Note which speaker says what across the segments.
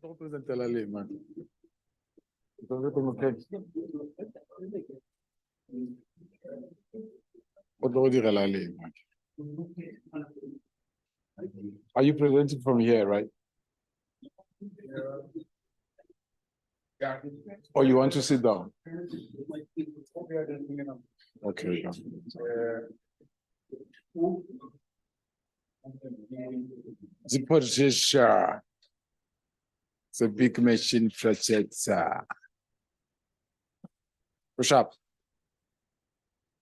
Speaker 1: Vou apresentar ela ali, mano. Então eu tenho que. Vou dizer ela ali, mano. Are you presenting from here, right? Or you want to sit down? Okay. Ziporisha. It's a big machine project. Push up.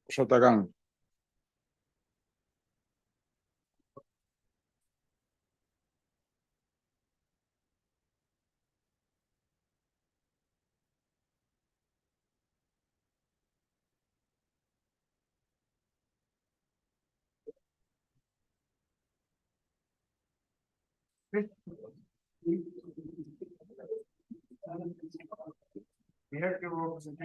Speaker 1: Push up the gang. We have to represent.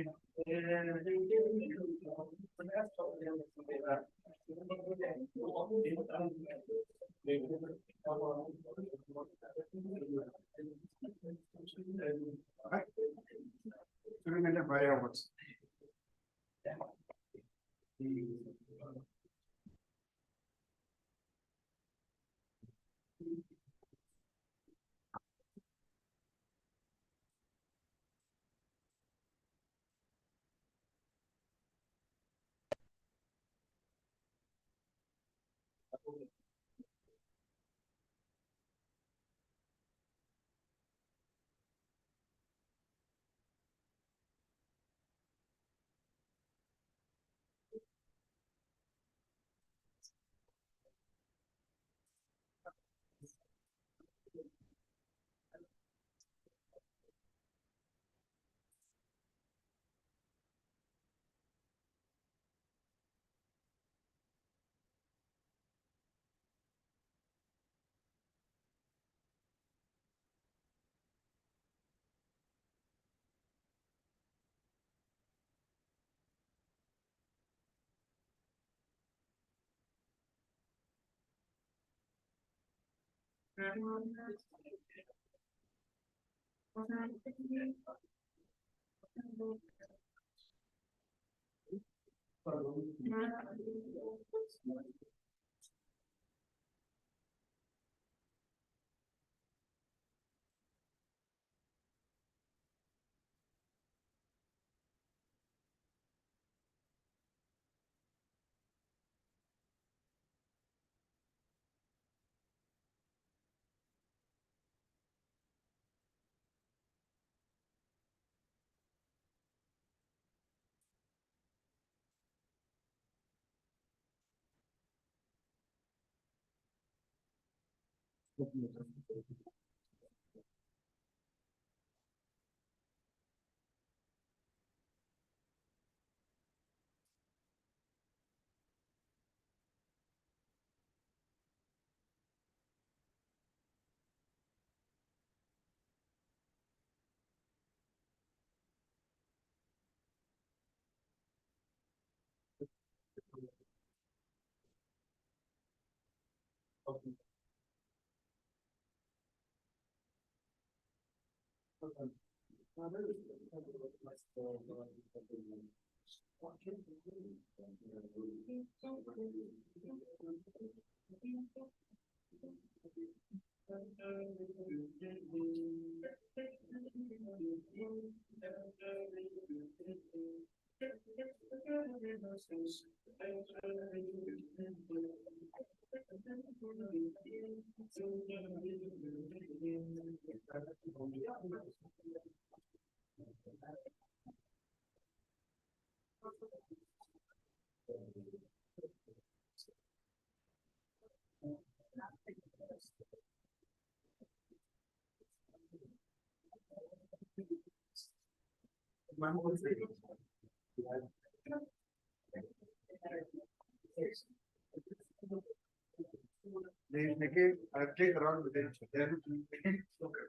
Speaker 1: They make I've played around with it. Then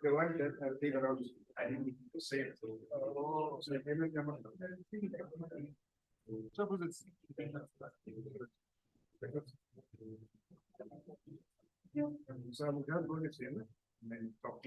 Speaker 1: the one that I've played around with, I didn't need to say it. Oh, so they make them. Suppose it's. So I'm going to say and then talk.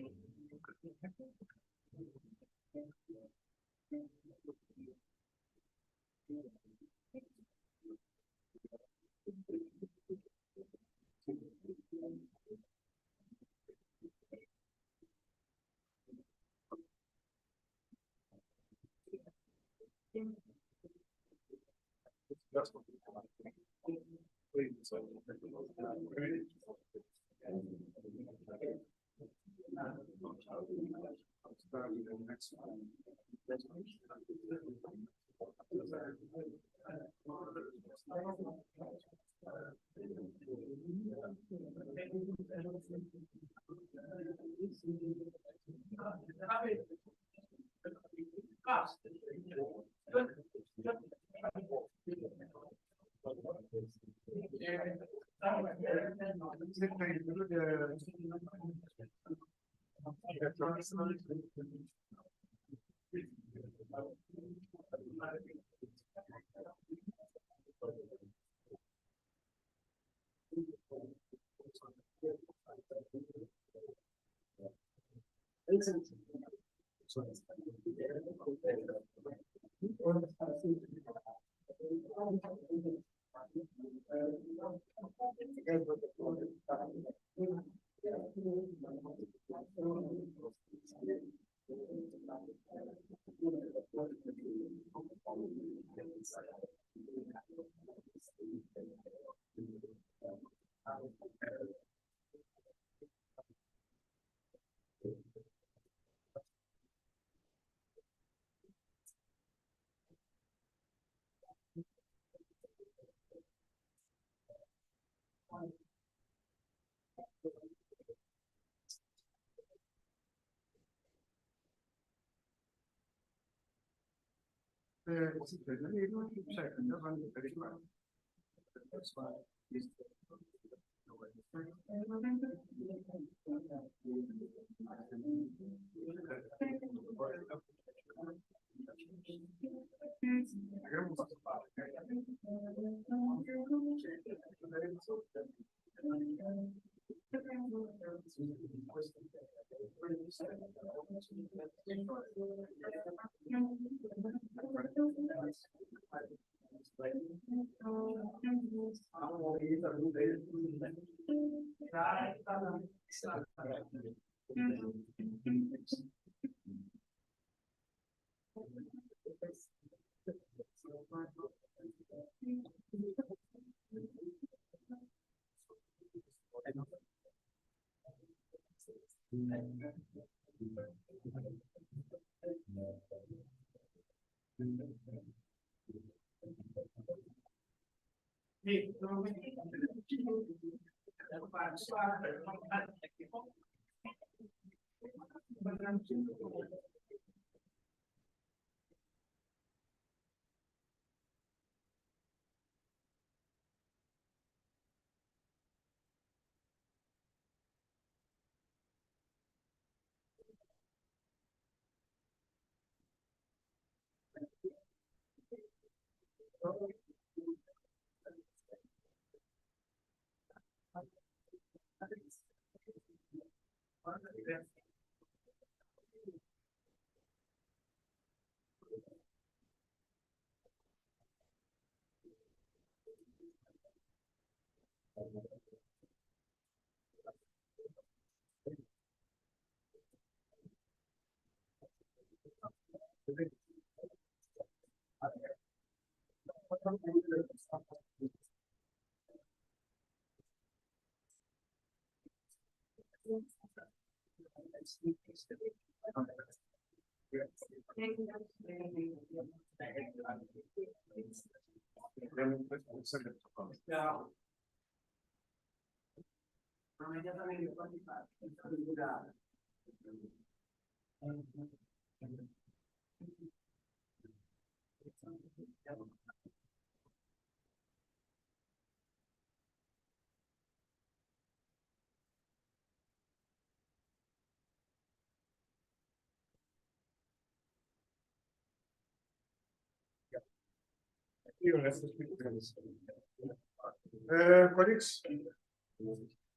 Speaker 1: Colleagues,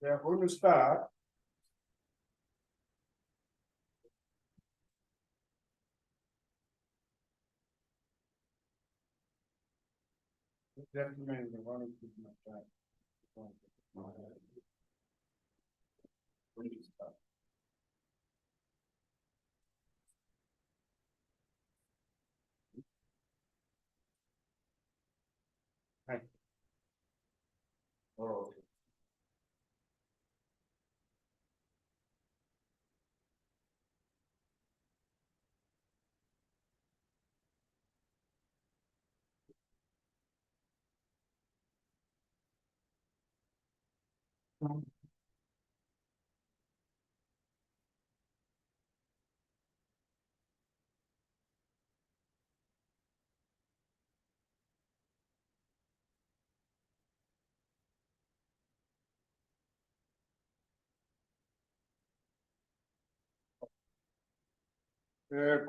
Speaker 1: we are going to start. Gentleman, the one who took my time. When you start. Hi. Oh.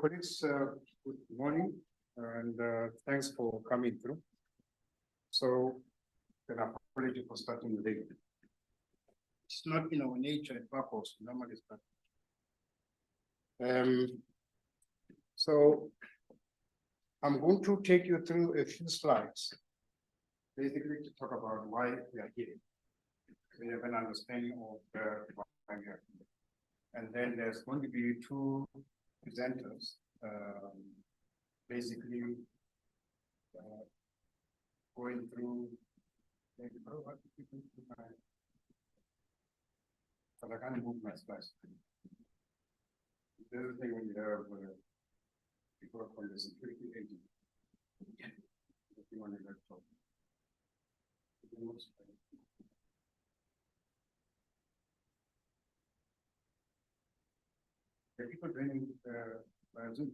Speaker 1: Colleagues, good morning and thanks for coming through. So, an apology for starting late. It's not in our nature at Pacofs, normally start. So, I'm going to take you through a few slides, basically to talk about why we are here. We have an understanding of why we are here. And then there's going to be two presenters, basically going through. But I can't move my slides. The other thing when you have people from the security agent. If you want to talk. The people training by Zoom.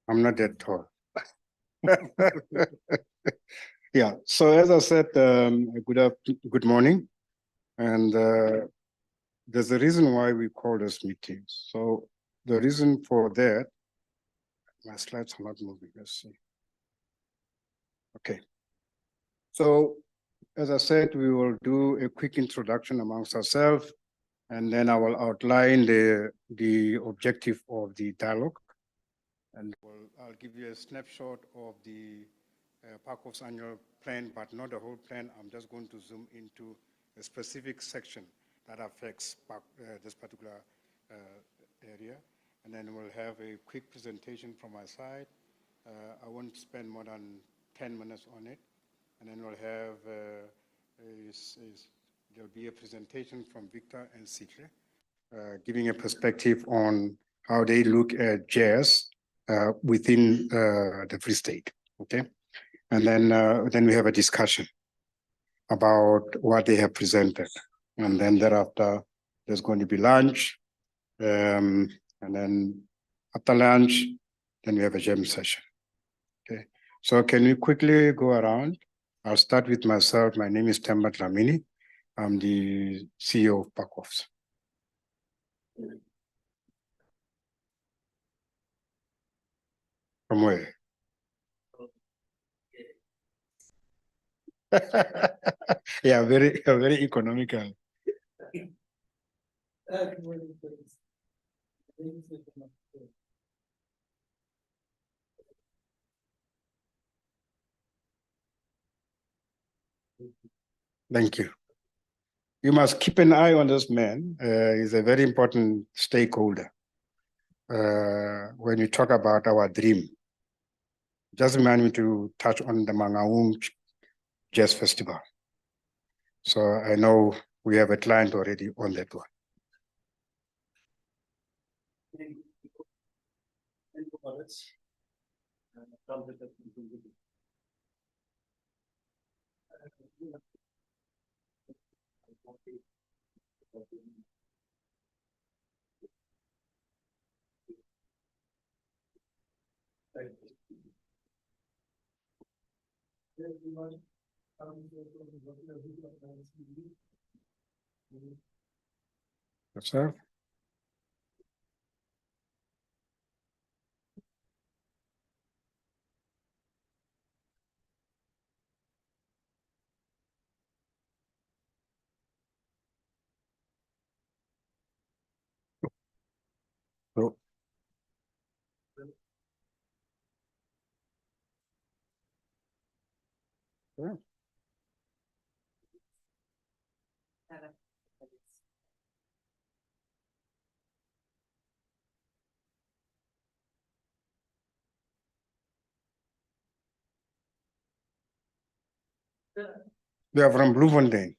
Speaker 1: I'm not that tall. Yeah, so as I said, good morning. And there's a reason why we call this meeting. So the reason for that, my slides are not moving, let's see. Okay. So as I said, we will do a quick introduction amongst ourselves, and then I will outline the objective of the dialogue. And I'll give you a snapshot of the Pacofs annual plan, but not the whole plan. I'm just going to zoom into a specific section that affects this particular area. And then we'll have a quick presentation from my side. I won't spend more than 10 minutes on it. And then we'll have, there'll be a presentation from Victor and Sitle, giving a perspective on how they look at jazz within the Free State, okay? And then we have a discussion about what they have presented. And then thereafter, there's going to be lunch. And then after lunch, then we have a jam session, okay? So can we quickly go around? I'll start with myself. My name is Temba Dlamini. I'm the CEO of Pacofs. From where? Yeah, very economical. Thank you. You must keep an eye on this man. He's a very important stakeholder. When we talk about our dream, just remind me to touch on the Mangaung Jazz Festival. So I know we have a client already on that one. Yourself? So, yeah. They are from Bloemfontein.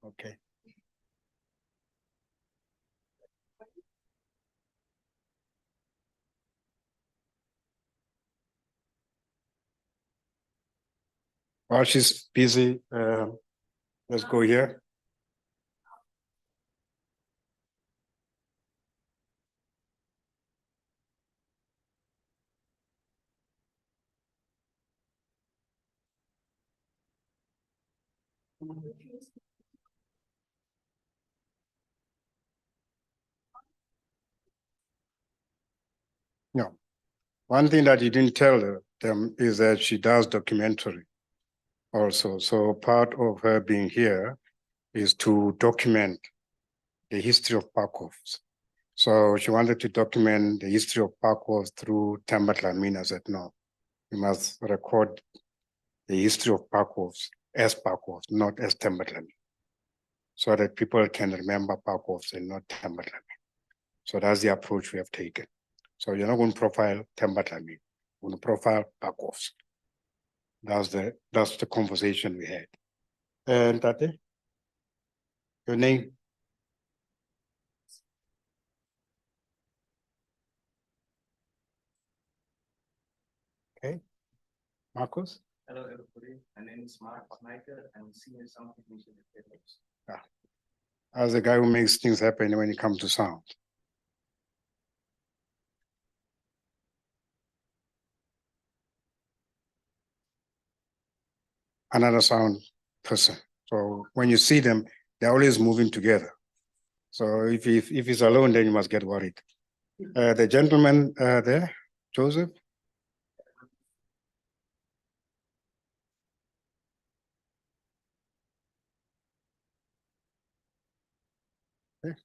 Speaker 1: Okay. While she's busy, let's go here. Yeah. One thing that you didn't tell them is that she does documentary also. So part of her being here is to document the history of Pacofs. So she wanted to document the history of Pacofs through Tambatlamina. I said, no, you must record the history of Pacofs as Pacofs, not as Tambatlamina, so that people can remember Pacofs and not Tambatlamina. So that's the approach we have taken. So you're not going to profile Tambatlamina, you're going to profile Pacofs. That's the conversation we had. And Tate, your name? Okay. Marcos?
Speaker 2: Hello, everybody. My name is Mark Michael. I'm senior sound technician at Pacofs.
Speaker 1: Yeah. As the guy who makes things happen when it comes to sound. Another sound person. So when you see them, they're always moving together. So if he's alone, then you must get worried. The gentleman there, Joseph. Okay.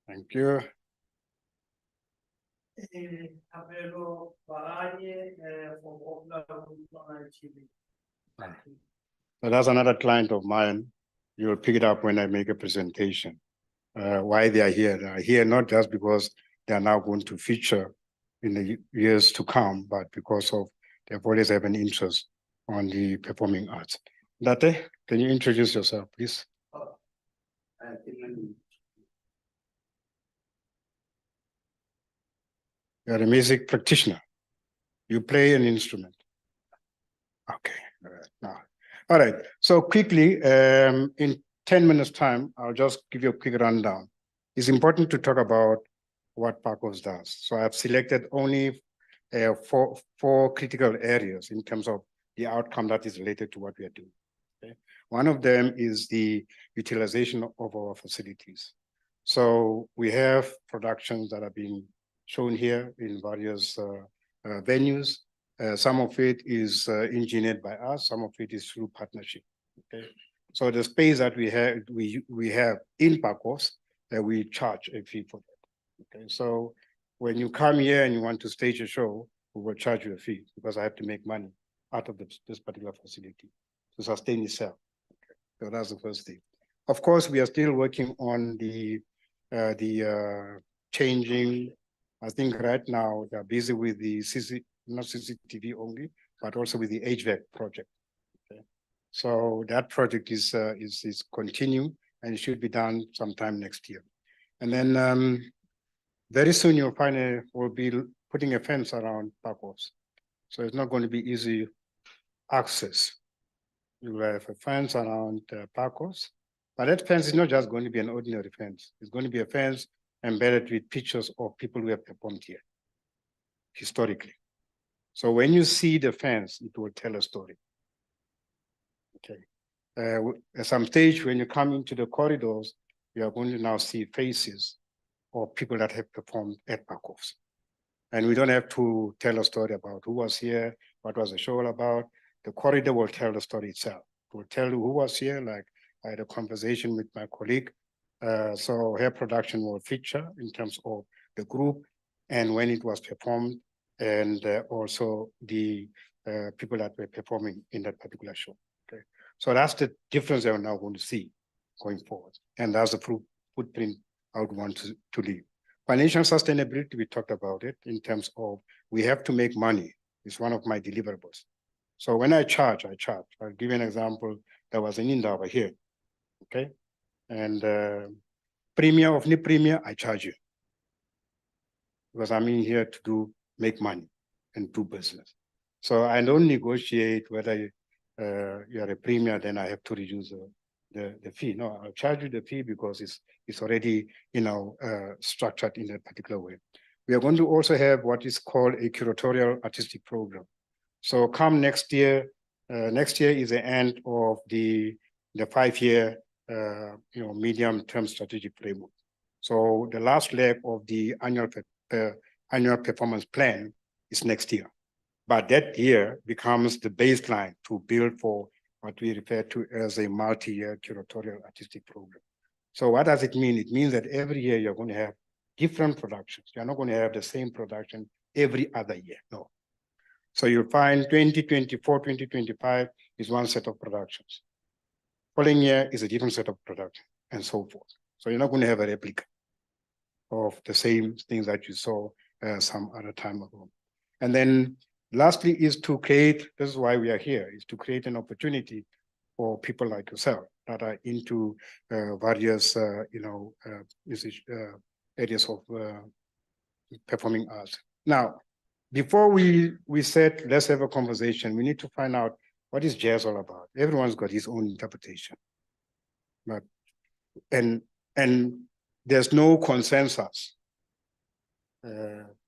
Speaker 1: Thank you. So that's another client of mine. You'll pick it up when I make a presentation. Why they are here. They are here not just because they are now going to feature in the years to come, but because of they've always have an interest on the performing arts. Date, can you introduce yourself, please? You're a music practitioner. You play an instrument. Okay. All right. Now, all right. So quickly, in 10 minutes time, I'll just give you a quick rundown. It's important to talk about what Pacofs does. So I've selected only four critical areas in terms of the outcome that is related to what we are doing. Okay? One of them is the utilization of our facilities. So we have productions that are being shown here in various venues. Some of it is engineered by us, some of it is through partnership. Okay, so the space that we have in Pacofs, that we charge a fee for that. Okay, so when you come here and you want to stage a show, we will charge you a fee because I have to make money out of this particular facility to sustain itself. Okay, so that's the first thing. Of course, we are still working on the changing. I think right now they're busy with the not CCTV only, but also with the HVAC project. Okay, so that project is continuing and it should be done sometime next year. And then very soon you'll find we'll be putting a fence around Pacofs, so it's not going to be easy access. You will have a fence around Pacofs, but that fence is not just going to be an ordinary fence. It's going to be a fence embedded with pictures of people who have performed here historically. So when you see the fence, it will tell a story. Okay. At some stage, when you come into the corridors, you are going to now see faces of people that have performed at Pacofs. And we don't have to tell a story about who was here, what was the show all about. The corridor will tell the story itself. It will tell you who was here, like I had a conversation with my colleague. So her production will feature in terms of the group and when it was performed, and also the people that were performing in that particular show. Okay, so that's the difference that we're now going to see going forward, and that's the footprint I would want to leave. Financial sustainability, we talked about it in terms of we have to make money. It's one of my deliverables. So when I charge, I charge. I'll give you an example. There was an Indaba here, okay? And premium of new premium, I charge you. Because I'm in here to make money and do business. So I don't negotiate whether you're a premier, then I have to reduce the fee. No, I'll charge you the fee because it's already, structured in a particular way. We are going to also have what is called a curatorial artistic program. So come next year is the end of the 5-year, medium-term strategic framework. So the last leg of the annual performance plan is next year. But that year becomes the baseline to build for what we refer to as a multi-year curatorial artistic program. So what does it mean? It means that every year you're going to have different productions. You're not going to have the same production every other year, no. So you'll find 2024, 2025 is one set of productions. Following year is a different set of production and so forth. So you're not going to have a replica of the same things that you saw some other time ago. And then lastly is to create, this is why we are here, is to create an opportunity for people like yourself that are into various, areas of performing arts. Now, before we said, let's have a conversation, we need to find out what is jazz all about. Everyone's got his own interpretation. But, and there's no consensus.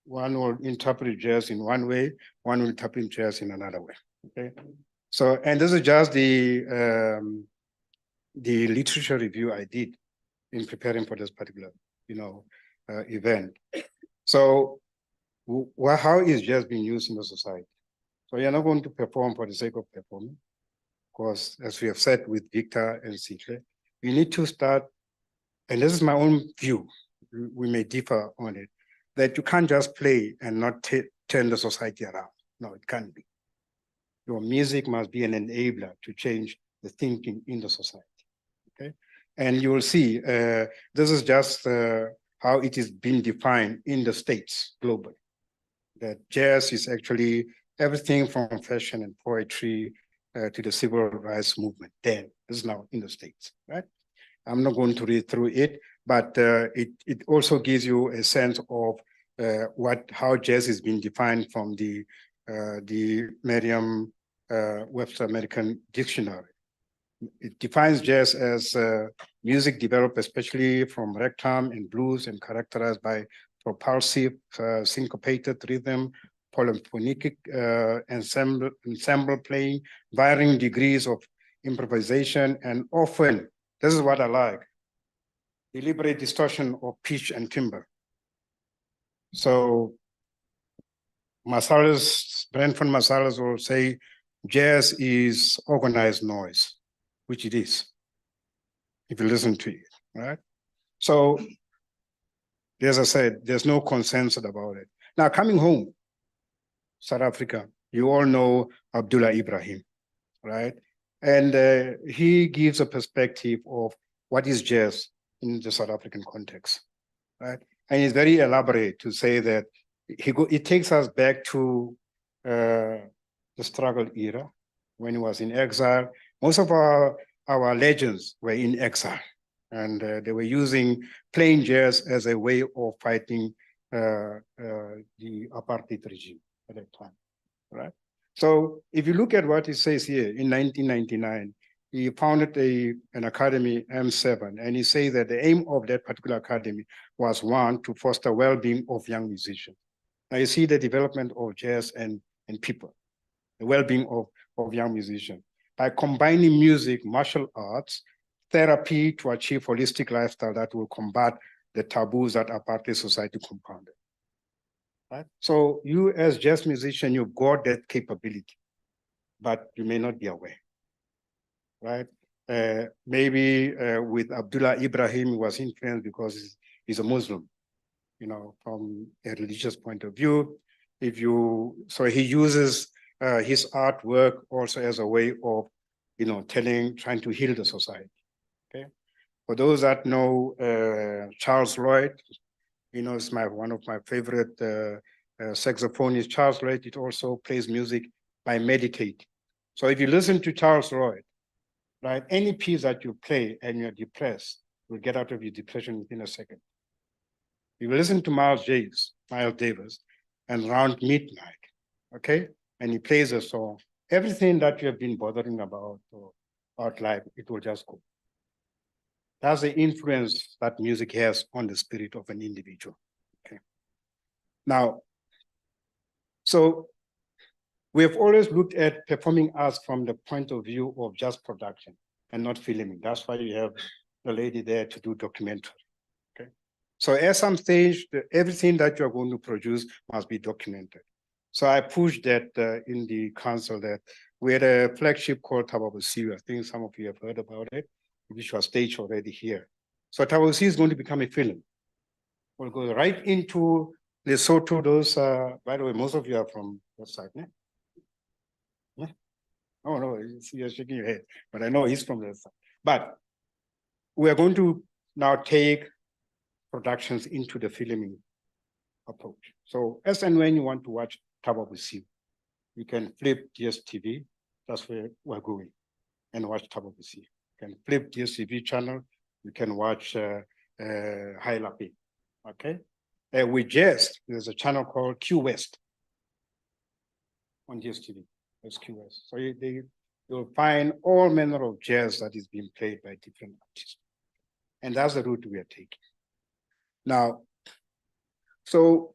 Speaker 1: One will interpret jazz in one way, one will interpret jazz in another way. Okay, so and this is just the literature review I did in preparing for this particular, event. So, how is jazz being used in the society? So you're not going to perform for the sake of performing, because as we have said with Victor and Sitle, we need to start, and this is my own view, we may differ on it, that you can't just play and not turn the society around. No, it can't be. Your music must be an enabler to change the thinking in the society, okay? And you will see, this is just how it is being defined in the States globally, that jazz is actually everything from fashion and poetry to the civil rights movement. Then, this is now in the States, right? I'm not going to read through it, but it also gives you a sense of how jazz is being defined from the Merriam-Webster American Dictionary. It defines jazz as music developed especially from ragtime and blues and characterized by propulsive, syncopated rhythm, polyphonic ensemble playing, varying degrees of improvisation, and often, this is what I like, deliberate distortion of pitch and timbre. So Brentford Marsalis will say, jazz is organized noise, which it is, if you listen to it, right? So, as I said, there's no consensus about it. Now, coming home, South Africa, you all know Abdullah Ibrahim, right? And he gives a perspective of what is jazz in the South African context, right? And it's very elaborate to say that it takes us back to the struggle era when he was in exile. Most of our legends were in exile, and they were playing jazz as a way of fighting the apartheid regime at that time, right? So if you look at what he says here, in 1999, he founded an academy, M7, and he says that the aim of that particular academy was, one, to foster well-being of young musicians. Now you see the development of jazz and and people, the well-being of young musicians. By combining music, martial arts, therapy to achieve holistic lifestyle that will combat the taboos that apartheid society compounded. Right? So you as jazz musician, you've got that capability, but you may not be aware, right? Maybe with Abdullah Ibrahim, he was influenced because he's a Muslim, you know, from a religious point of view. So he uses his artwork also as a way of, you know, trying to heal the society, okay? For those that know Charles Lloyd, you know, it's one of my favorite saxophonists. Charles Lloyd, it also plays music by meditating. So if you listen to Charles Lloyd, right, any piece that you play and you're depressed, you'll get out of your depression within a second. You listen to Miles Davis, and around midnight, okay, and he plays a song, everything that you have been bothering about or about life, it will just go. That's the influence that music has on the spirit of an individual. Okay. Now, so we have always looked at performing arts from the point of view of just production and not filming. That's why you have the lady there to do documentary. Okay. So at some stage, everything that you're going to produce must be documented. So I pushed that in the council that we had a flagship called Tababusiu. I think some of you have heard about it, which was staged already here. So Tababusiu is going to become a film. We'll go right into Lesotho. Those, by the way, most of you are from that side, né? Yeah? Oh, no, you're shaking your head, but I know he's from that side. But we are going to now take productions into the filming approach. So as and when you want to watch Tababusiu, you can flip DSTV, that's where we're going, and watch Tababusiu. You can flip DSTV channel, you can watch High Lapi, okay? With jazz, there's a channel called Q West on DSTV, that's Q West. So you'll find all manner of jazz that is being played by different artists. And that's the route we are taking. Now, so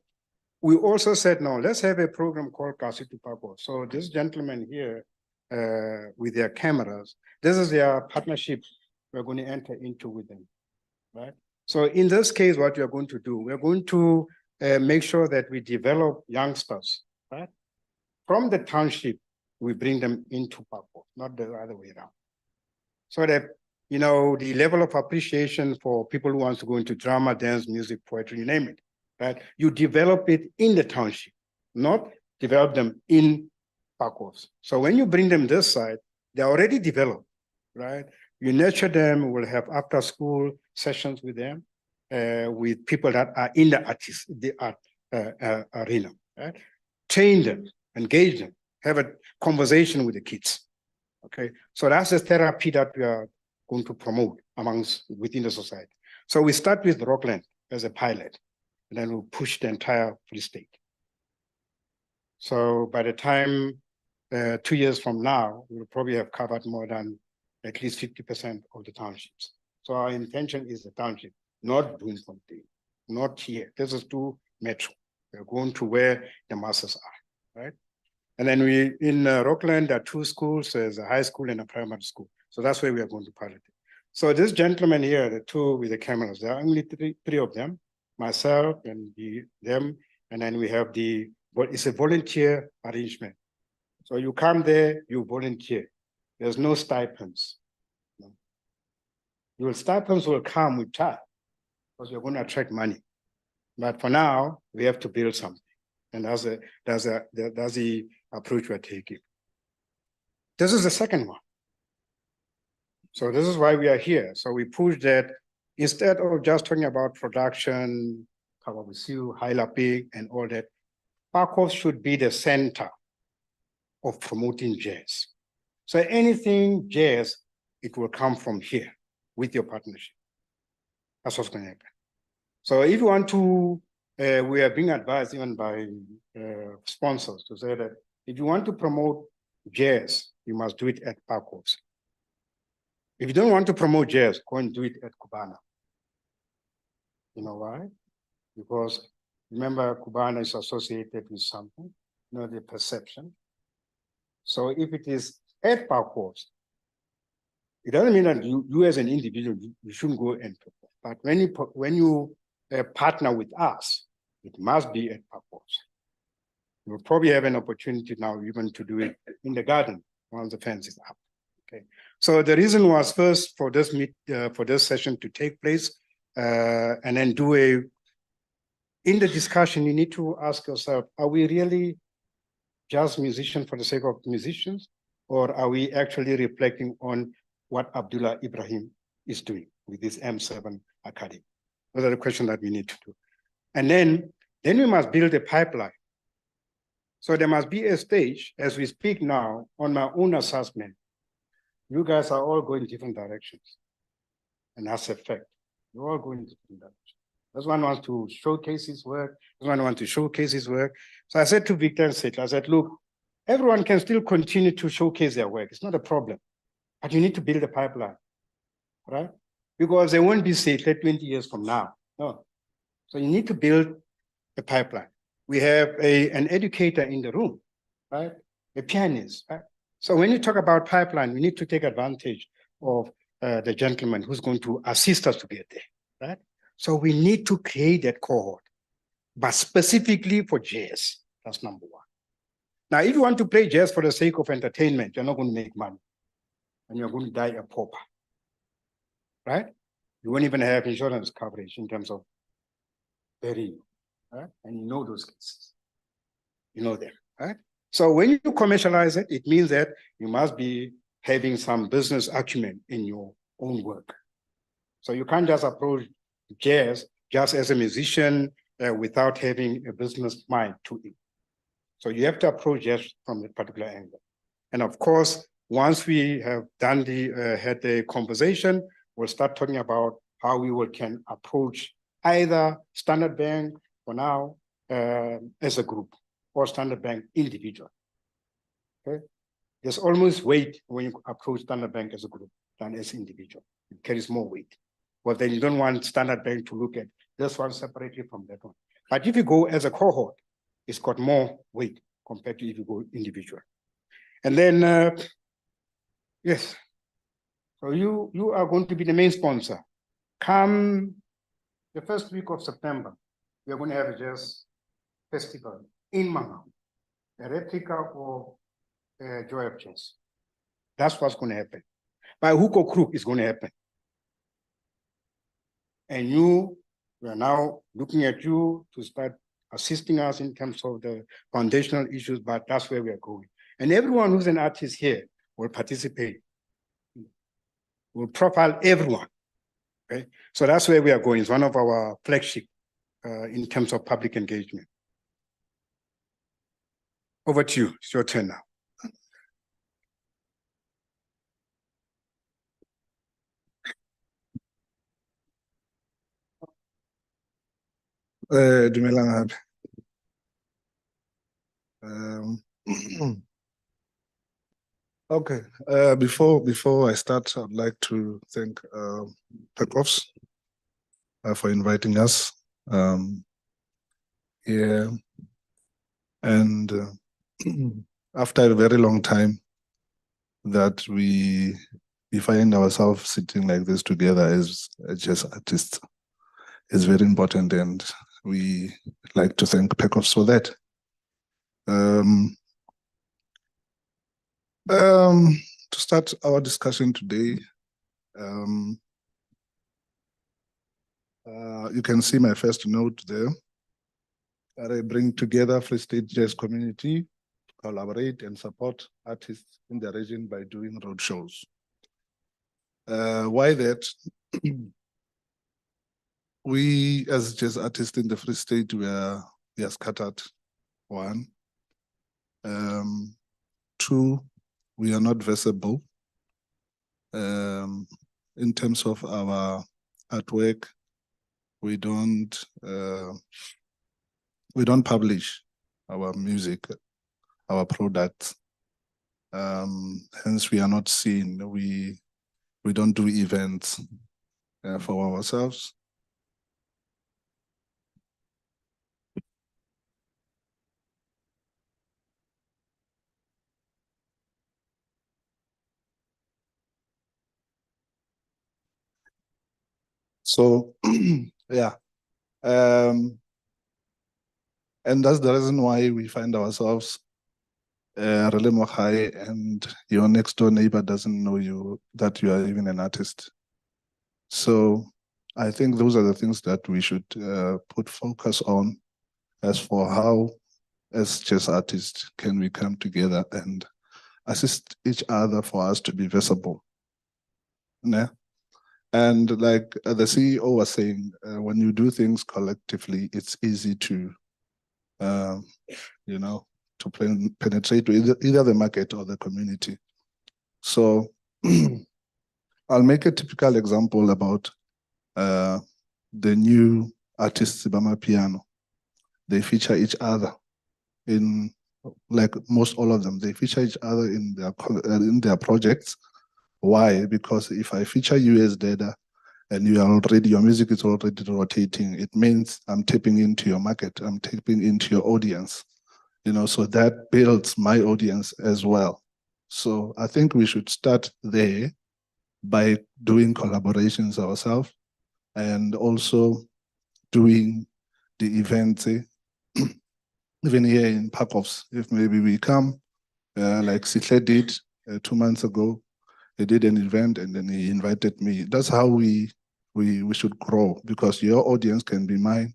Speaker 1: we also said, no, let's have a program called Kasitu Pacofs. So this gentleman here with their cameras, this is their partnership we're going to enter into with them, right? So in this case, what we're going to do, we're going to make sure that we develop youngsters, right? From the township, we bring them into Pacofs, not the other way around. So that, you know, the level of appreciation for people who want to go into drama, dance, music, poetry, you name it, right? You develop it in the township, not develop them in Pacofs. So when you bring them this side, they're already developed, right? You nurture them, we'll have after school sessions with them, with people that are in the art arena, right? Train them, engage them, have a conversation with the kids, okay? So that's the therapy that we are going to promote within the society. So we start with Rockland as a pilot, and then we'll push the entire Free State. So by the time 2 years from now, we'll probably have covered more than at least 50% of the townships. So our intention is the township, not Bloemfontein, not here. This is too metro. We're going to where the masses are, right? And then in Rockland, there are 2 schools. There's a high school and a primary school. So that's where we are going to pilot it. So this gentleman here, the 2 with the cameras, there are only three of them, myself and them. And then we have it's a volunteer arrangement. So you come there, you volunteer. There's no stipends. Your stipends will come with time because you're going to attract money. But for now, we have to build something. And that's the approach we're taking. This is the second one. So this is why we are here. So we push that instead of just talking about production, Tababusiu, High Lapi, and all that, Pacofs should be the center of promoting jazz. So anything jazz, it will come from here with your partnership. That's what's going to happen. So if you want to, we are being advised even by sponsors to say that if you want to promote jazz, you must do it at Pacofs. If you don't want to promote jazz, go and do it at Cubana. You know why? Because remember, Cubana is associated with something. not the perception. So if it is at Pacofs, it doesn't mean that you as an individual, you shouldn't go and perform. But when you partner with us, it must be at Pacofs. You'll probably have an opportunity now even to do it in the garden once the fence is up. Okay. So the reason was first for this session to take place, and then in the discussion, you need to ask yourself, are we really just musicians for the sake of musicians? Or are we actually reflecting on what Abdullah Ibrahim is doing with this M7 Academy? Those are the questions that we need to do. And then we must build a pipeline. So there must be a stage, as we speak now, on my own assessment. You guys are all going different directions. And that's a fact. You're all going different directions. This one wants to showcase his work. This one wants to showcase his work. So I said to Victor and Seth, I said, look, everyone can still continue to showcase their work. It's not a problem. But you need to build a pipeline, right? Because they won't be Settle 20 years from now. No. So you need to build a pipeline. We have an educator in the room, right? A pianist, right? So when you talk about pipeline, we need to take advantage of the gentleman who's going to assist us to get there, right? So we need to create that cohort, but specifically for jazz. That's number one. Now, if you want to play jazz for the sake of entertainment, you're not going to make money, and you're going to die a pauper, right? You won't even have insurance coverage in terms of burying, right? And you know those cases. You know them, right? So when you commercialize it, it means that you must be having some business acumen in your own work. So you can't just approach jazz just as a musician without having a business mind to it. So you have to approach jazz from a particular angle. And of course, once we have done had the conversation, we'll start talking about how we can approach either Standard Bank for now as a group or Standard Bank individual. Okay? There's almost weight when you approach Standard Bank as a group than as individual. It carries more weight. Well, then you don't want Standard Bank to look at this one separately from that one. But if you go as a cohort, it's got more weight compared to if you go individual. And then, yes, so you are going to be the main sponsor. Come the first week of September, we are going to have a jazz festival in Mangaung, a replica of Joy of Jazz. That's what's going to happen. By hook or crook, it's going to happen. And we are now looking at you to start assisting us in terms of the foundational issues, but that's where we are going. And everyone who's an artist here will participate. We'll profile everyone. Okay? So that's where we are going. It's one of our flagship in terms of public engagement. Over to you. It's your turn now.
Speaker 3: Dumelang hape. Okay, before I start, I'd like to thank Pacofs for inviting us here. And after a very long time that we find ourselves sitting like this together as jazz artists is very important, and we like to thank Pacofs for that. To start our discussion today, you can see my first note there, that I bring together Free State jazz community to collaborate and support artists in the region by doing road shows. Why that? We as jazz artists in the Free State, we are scattered, one. Two, we are not visible in terms of our artwork. We don't publish our music, our products. Hence, we are not seen. We don't do events for ourselves. So yeah. And that's the reason why we find ourselves really more high, and your next door neighbor doesn't know you, that you are even an artist. So I think those are the things that we should put focus on, as for how, as jazz artists, can we come together and assist each other for us to be visible. Yeah? And like the CEO was saying, when you do things collectively, it's easy to, you know, to penetrate either the market or the community. So I'll make a typical example about the new artists Bama Piano. They feature each other in, like most all of them, they feature each other in their projects. Why? Because if I feature you as data and your music is already rotating, it means I'm tapping into your market, I'm tapping into your audience, so that builds my audience as well. So I think we should start there by doing collaborations ourselves, and also doing the events, even here in Pacofs. If maybe we come, like Sihle did 2 months ago, he did an event and then he invited me. That's how we should grow, because your audience can be mine.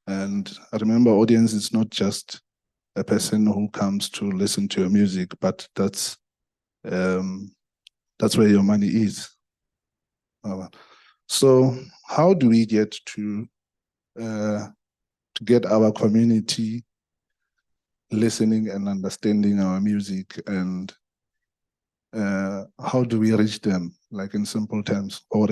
Speaker 3: And I remember, audience is not just a person who comes to listen to your music, but that's where your money is. So how do we get to get our community listening and understanding our music, and how do we reach them, like in simple terms? Or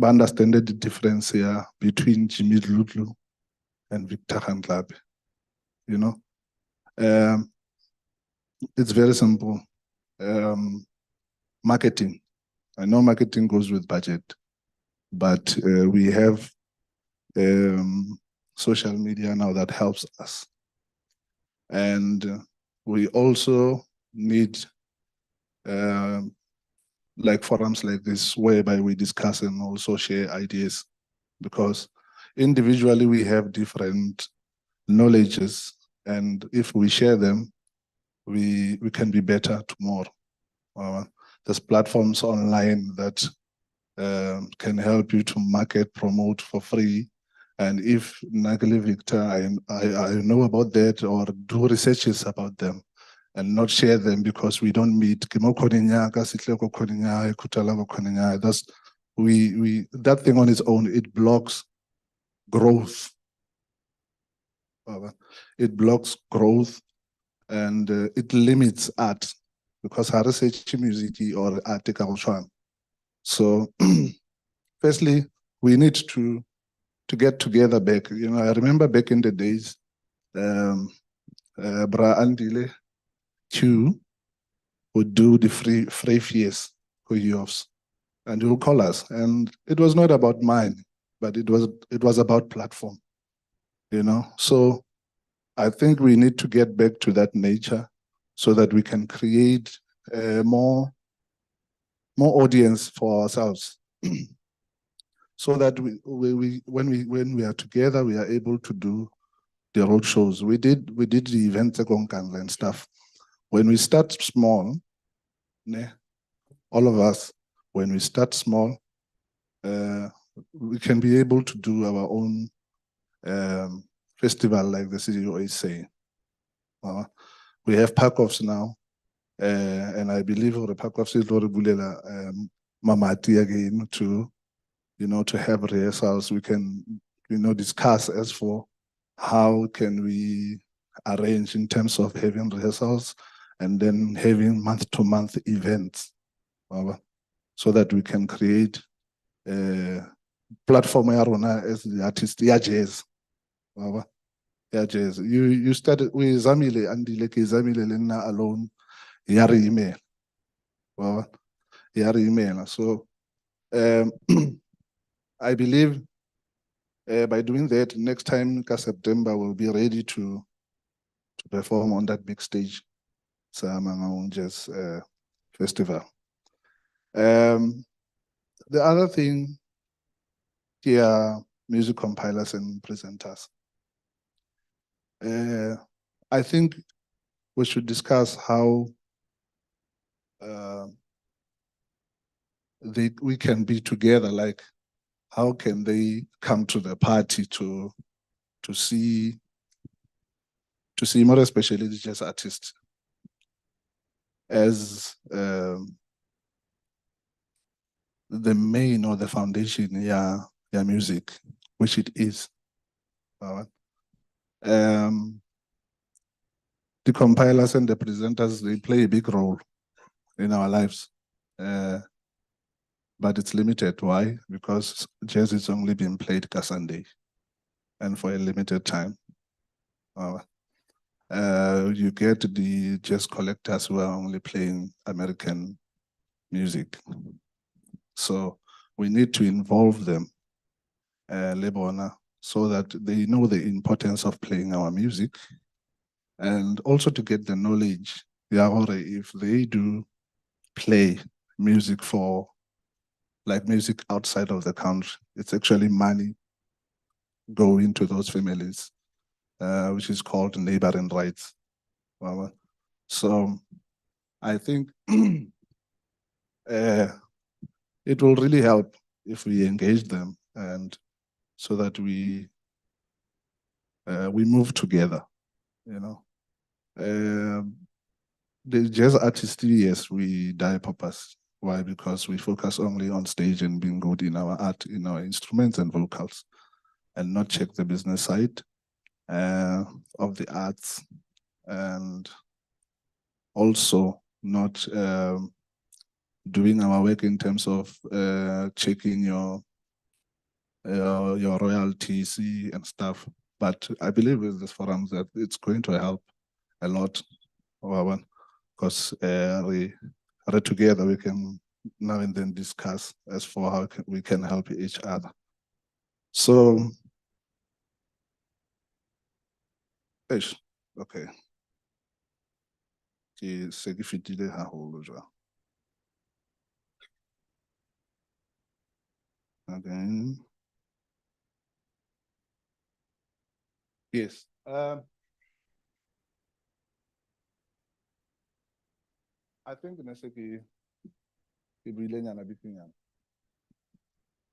Speaker 3: understand the difference here between Jimmy Lutlu and Victor Handlab. It's very simple. Marketing. I know marketing goes with budget, but we have social media now that helps us. And we also need like forums like this, whereby we discuss and also share ideas, because individually we have different knowledges, and if we share them, we can be better tomorrow. There's platforms online that can help you to market, promote for free. And if Nagli Victor, I know about that, or do researches about them, and not share them because we don't meet. That's that thing on its own, it blocks growth. It blocks growth, and it limits art, because I research music or art. So firstly, we need to get together back. I remember back in the days, Bra Andile Q would do the free fairs for youths, and he would call us. And it was not about mine, but it was about platform. So I think we need to get back to that nature, so that we can create more audience for ourselves. So that when we are together, we are able to do the road shows. We did the events and stuff. When we start small, all of us, when we start small, we can be able to do our own festival, like the CEO is saying. We have Pacofs now, and I believe the Pacofs is Mamati again to have rehearsals. We can discuss as for how can we arrange in terms of having rehearsals and then having month-to-month events, so that we can create a platform as the artist, jazz. Jazz. You started with Zamile and Zamile Lena alone, Yari email. Yari email. So I believe by doing that, next time September, we'll be ready to perform on that big stage, Samanga Jazz Festival. The other thing here, music compilers and presenters. I think we should discuss how we can be together, like how can they come to the party to see more especially the jazz artists as the main or the foundation, yeah, music, which it is. The compilers and the presenters, they play a big role in our lives. But it's limited. Why? Because jazz is only being played ka Sunday and for a limited time. You get the jazz collectors who are only playing American music. So we need to involve them, Lebona, so that they know the importance of playing our music, and also to get the knowledge, if they do play music for like music outside of the country, it's actually money going to those families, which is called neighboring rights. So I think it will really help if we engage them, and so that we move together, you know. The jazz artists, yes, we die purpose. Why? Because we focus only on stage and being good in our art, in our instruments and vocals, and not check the business side of the arts, and also not doing our work in terms of checking your royalties and stuff. But I believe with this forum that it's going to help a lot, because together we can now and then discuss as for how we can help each other. So, okay. Again. Yes. I think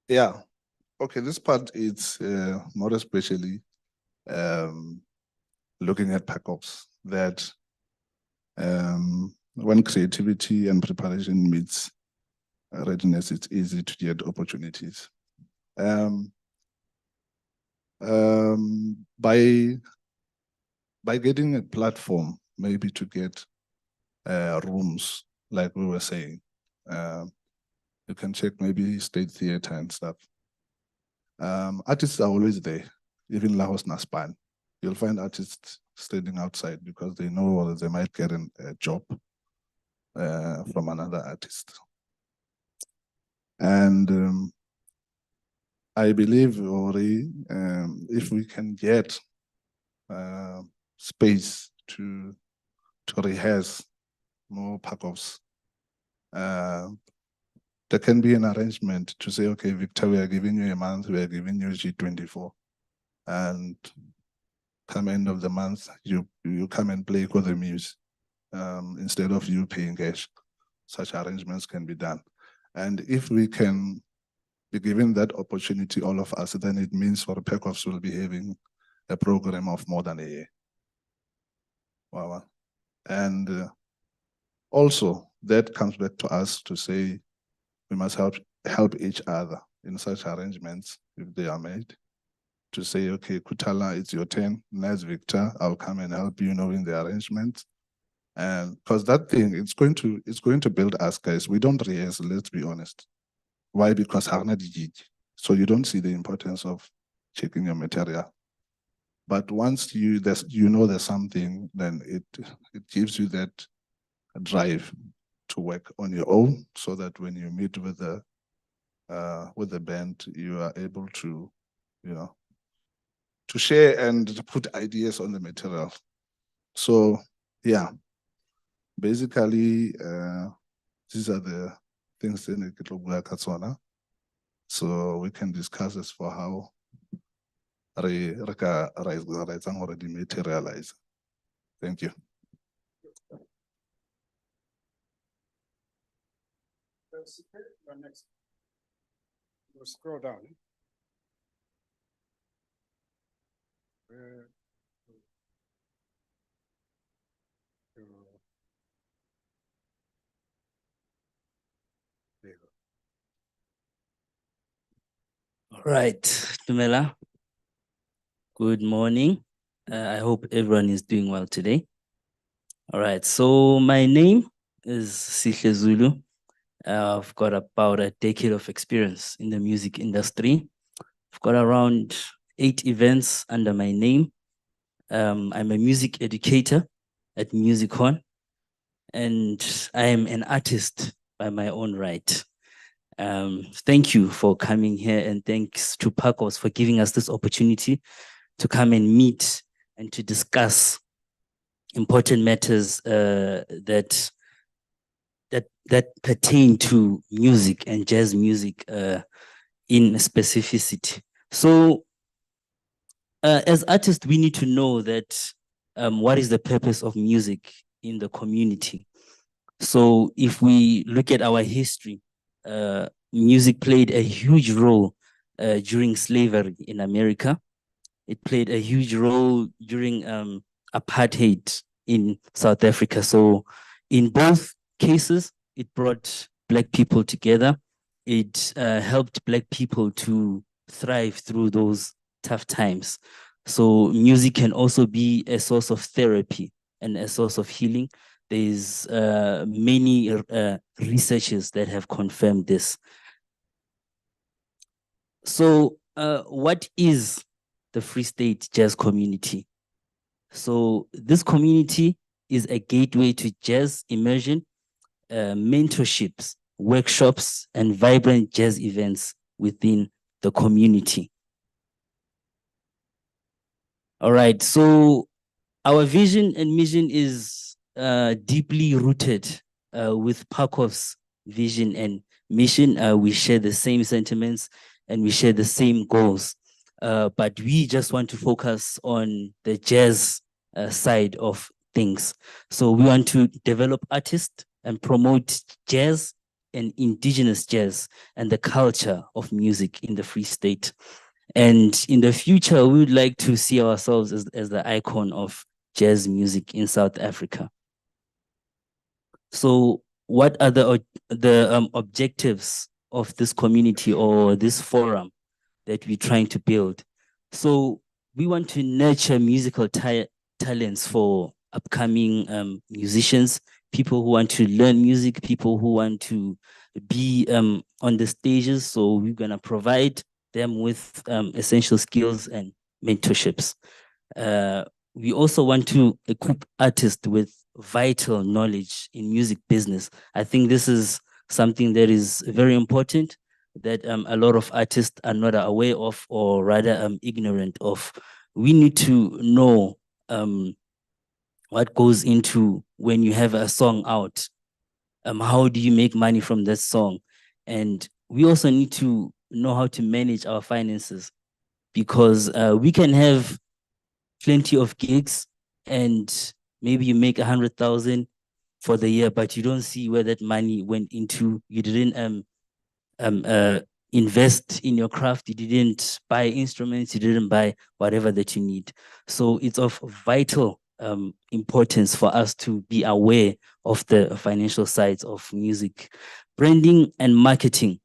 Speaker 3: yeah. Okay, this part is more especially looking at Pacofs, that when creativity and preparation meets readiness, it's easy to get opportunities. By getting a platform, maybe to get rooms, like we were saying, you can check maybe State Theatre and stuff. Artists are always there, even Lahos Naspan. You'll find artists standing outside because they know they might get a job from another artist. And I believe, Ori, if we can get space to rehearse more Pacofs, there can be an arrangement to say, okay, Victor, we are giving you a month, we are giving you G24, and come end of the month, you come and play for the muse instead of you paying cash. Such arrangements can be done. And if we can be given that opportunity, all of us, then it means for Pacofs will be having a program of more than a year. Wow. And also, that comes back to us to say we must help each other in such arrangements if they are made. To say, okay, Kutala, it's your turn. Next, Victor, I'll come and help you knowing the arrangements. And because that thing, it's going to build us, guys. We don't rehearse, let's be honest. Why? Because so you don't see the importance of checking your material. But once you know there's something, then it gives you that drive to work on your own, so that when you meet with the band, you are able to, to share and to put ideas on the material. So yeah, basically these are the things in the so we can discuss as for how re ka already materialize. Thank you.
Speaker 1: Next. We'll scroll down. There you go.
Speaker 4: All right, Tumela. Good morning. I hope everyone is doing well today. All right, so my name is Sihle Zulu. I've got about a decade of experience in the music industry. I've got around 8 events under my name. I'm a music educator at Musicon, and I am an artist by my own right. Thank you for coming here, and thanks to Pacofs for giving us this opportunity to come and meet and to discuss important matters that pertain to music and jazz music in specificity. So as artists, we need to know that what is the purpose of music in the community. So if we look at our history, music played a huge role during slavery in America. It played a huge role during apartheid in South Africa. So in both cases, it brought Black people together. It helped Black people to thrive through those tough times. So music can also be a source of therapy and a source of healing. There's many researchers that have confirmed this. So what is the Free State Jazz community? So this community is a gateway to jazz immersion, mentorships, workshops, and vibrant jazz events within the community. All right, so our vision and mission is deeply rooted with Pacofs' vision and mission. We share the same sentiments and we share the same goals. But we just want to focus on the jazz side of things. So we want to develop artists and promote jazz and indigenous jazz and the culture of music in the Free State. And in the future, we would like to see ourselves as the icon of jazz music in South Africa. So what are the objectives of this community or this forum that we're trying to build? So we want to nurture musical talents for upcoming musicians, people who want to learn music, people who want to be on the stages. So we're gonna provide them with essential skills and mentorships. We also want to equip artists with vital knowledge in music business. I think this is something that is very important that a lot of artists are not aware of, or rather ignorant of. We need to know what goes into when you have a song out. How do you make money from that song? And we also need to know how to manage our finances, because we can have plenty of gigs and maybe you make 100,000 for the year, but you don't see where that money went into. You didn't invest in your craft, you didn't buy instruments, you didn't buy whatever that you need. So it's of vital importance for us to be aware of the financial sides of music. Branding and marketing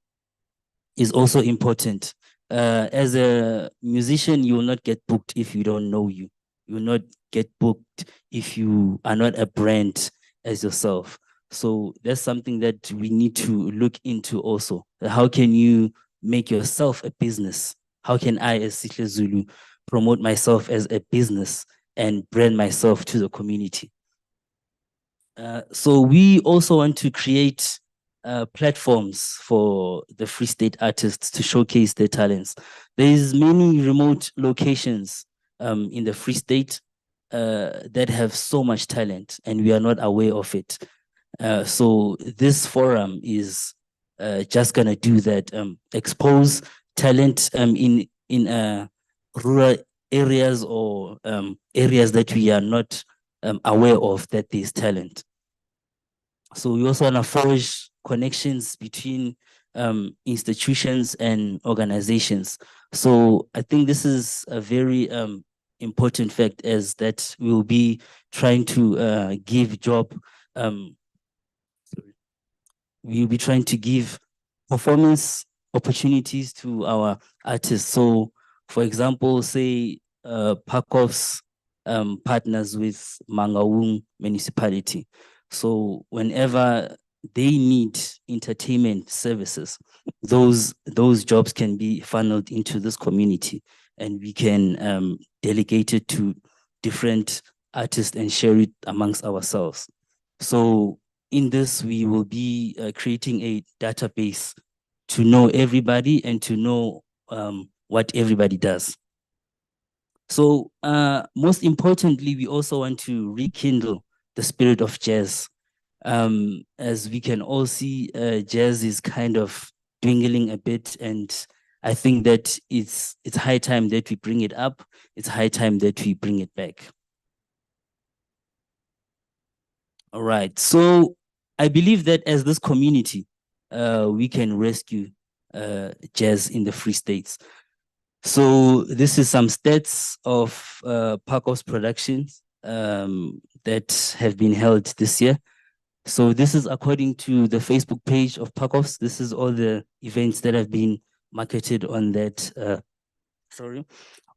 Speaker 4: is also important. As a musician, you will not get booked if you don't know you. You will not get booked if you are not a brand as yourself. So that's something that we need to look into also. How can you make yourself a business? How can I, as Sihle Zulu, promote myself as a business and brand myself to the community? So we also want to create platforms for the Free State artists to showcase their talents. There's many remote locations in the Free State that have so much talent and we are not aware of it. So this forum is just gonna do that, expose talent in rural areas or areas that we are not aware of that there's talent. So we also want to forge connections between institutions and organizations. So I think this is a very important fact, as that we will be trying to give job, we will be trying to give performance opportunities to our artists. So for example, say Pacofs partners with Mangaung municipality. So whenever they need entertainment services, those jobs can be funneled into this community, and we can delegate it to different artists and share it amongst ourselves. So in this, we will be creating a database to know everybody and to know what everybody does. So most importantly, we also want to rekindle the spirit of jazz. As we can all see, jazz is kind of dwindling a bit, and I think that it's high time that we bring it up. It's high time that we bring it back. All right, so I believe that as this community, we can rescue jazz in the Free States. So this is some stats of Pacofs productions that have been held this year. So this is according to the Facebook page of Pacofs. This is all the events that have been marketed on that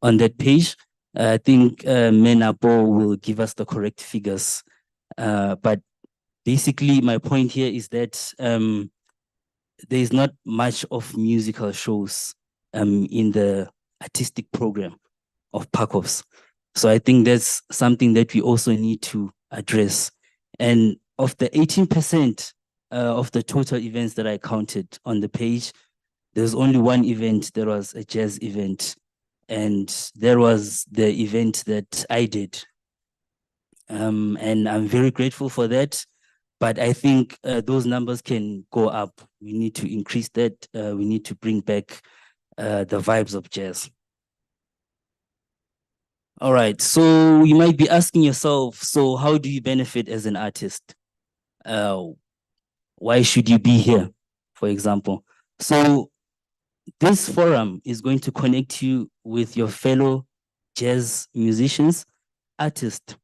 Speaker 4: on that page. I think Menapo will give us the correct figures. But basically my point here is that there is not much of musical shows in the artistic program of Pacofs. So I think that's something that we also need to address. And of the 18% of the total events that I counted on the page, there's only one event that was a jazz event, and there was the event that I did. And I'm very grateful for that. But I think those numbers can go up. We need to increase that. We need to bring back the vibes of jazz. All right, so you might be asking yourself, so how do you benefit as an artist? Why should you be here, for example? So this forum is going to connect you with your fellow jazz musicians, artists,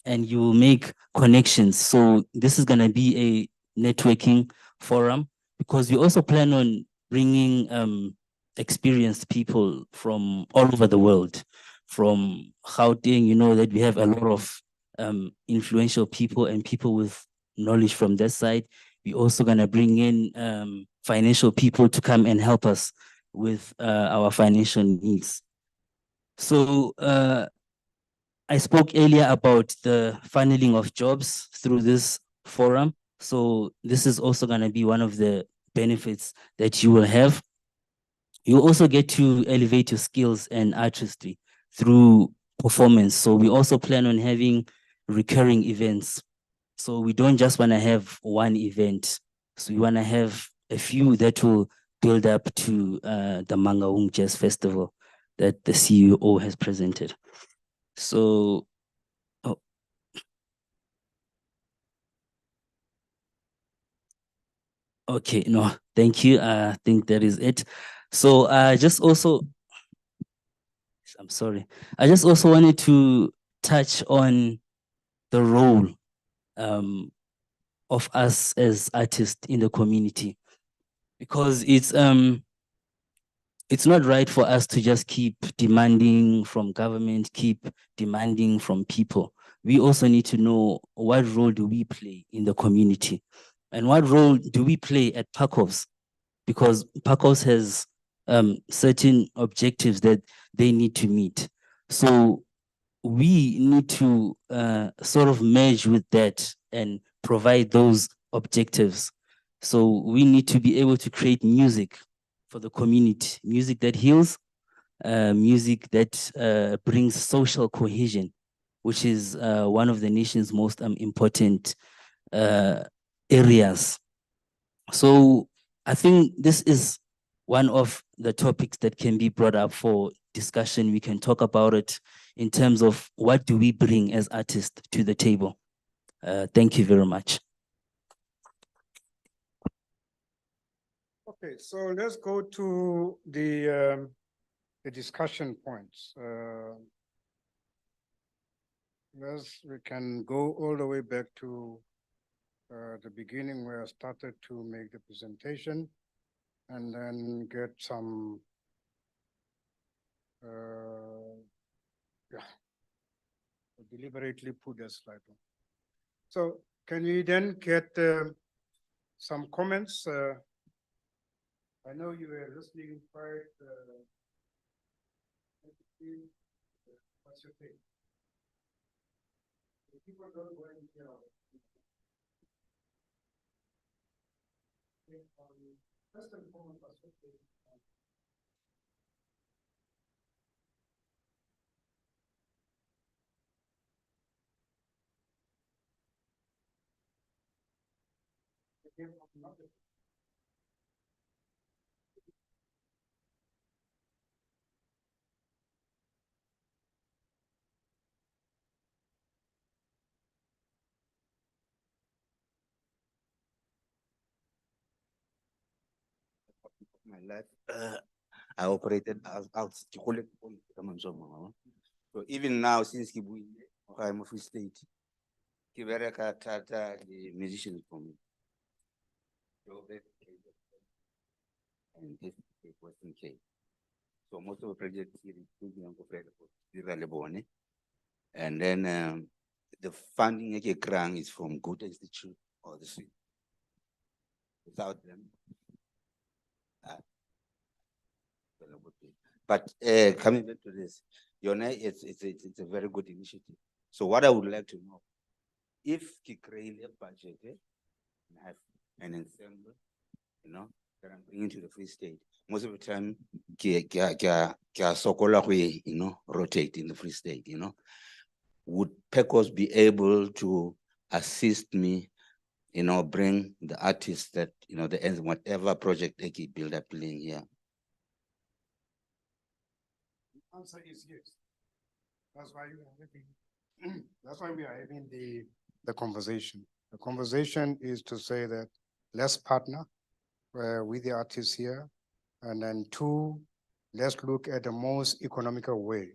Speaker 4: and you will make connections. So this is going to be a networking forum, because we also plan on bringing experienced people from all over the world. From Gauteng, you know that we have a lot of influential people and people with knowledge from that side. We're also going to bring in financial people to come and help us with our financial needs. So I spoke earlier about the funneling of jobs through this forum. So this is also going to be one of the benefits that you will have. You also get to elevate your skills and artistry through performance. So we also plan on having recurring events. So we don't just want to have one event. So we want to have a few that will build up to the Mangaung Jazz Festival that the CEO has presented. So, okay, no, thank you. I think that is it. So just also, I'm sorry. I just also wanted to touch on the role of us as artists in the community, because it's not right for us to just keep demanding from government, keep demanding from people. We also need to know, what role do we play in the community, and what role do we play at Pacofs, because Pacofs has certain objectives that they need to meet. So we need to sort of merge with that and provide those objectives. So we need to be able to create music for the community, music that heals, music that brings social cohesion, which is one of the nation's most important areas. So I think this is one of the topics that can be brought up for discussion. We can talk about it in terms of what do we bring as artists to the table. Thank you very much.
Speaker 1: Okay, so let's go to the discussion points. We can go all the way back to the beginning where I started to make the presentation and then get some deliberately put a slide on. So can we then get some comments? I know you were listening quite. What's your take? People don't go and hear. First and foremost,
Speaker 5: my life, I operated out. So even now, since I'm a free state, Tata, the musician for me. Western Cape. So most of the projects here in and then the funding is from Good Institute or the Sweet. Without them, but coming back to this, it's a very good initiative. So what I would like to know, if you create a budget and have an ensemble, that I'm bringing to the Free State, most of the time, rotate in the Free State, would Pacofs be able to assist me, bring the artists that, the end, whatever project they can build up playing here?
Speaker 1: The answer is yes. That's why you are having, that's why we are having the conversation. The conversation is to say that let's partner with the artists here, and then two, let's look at the most economical way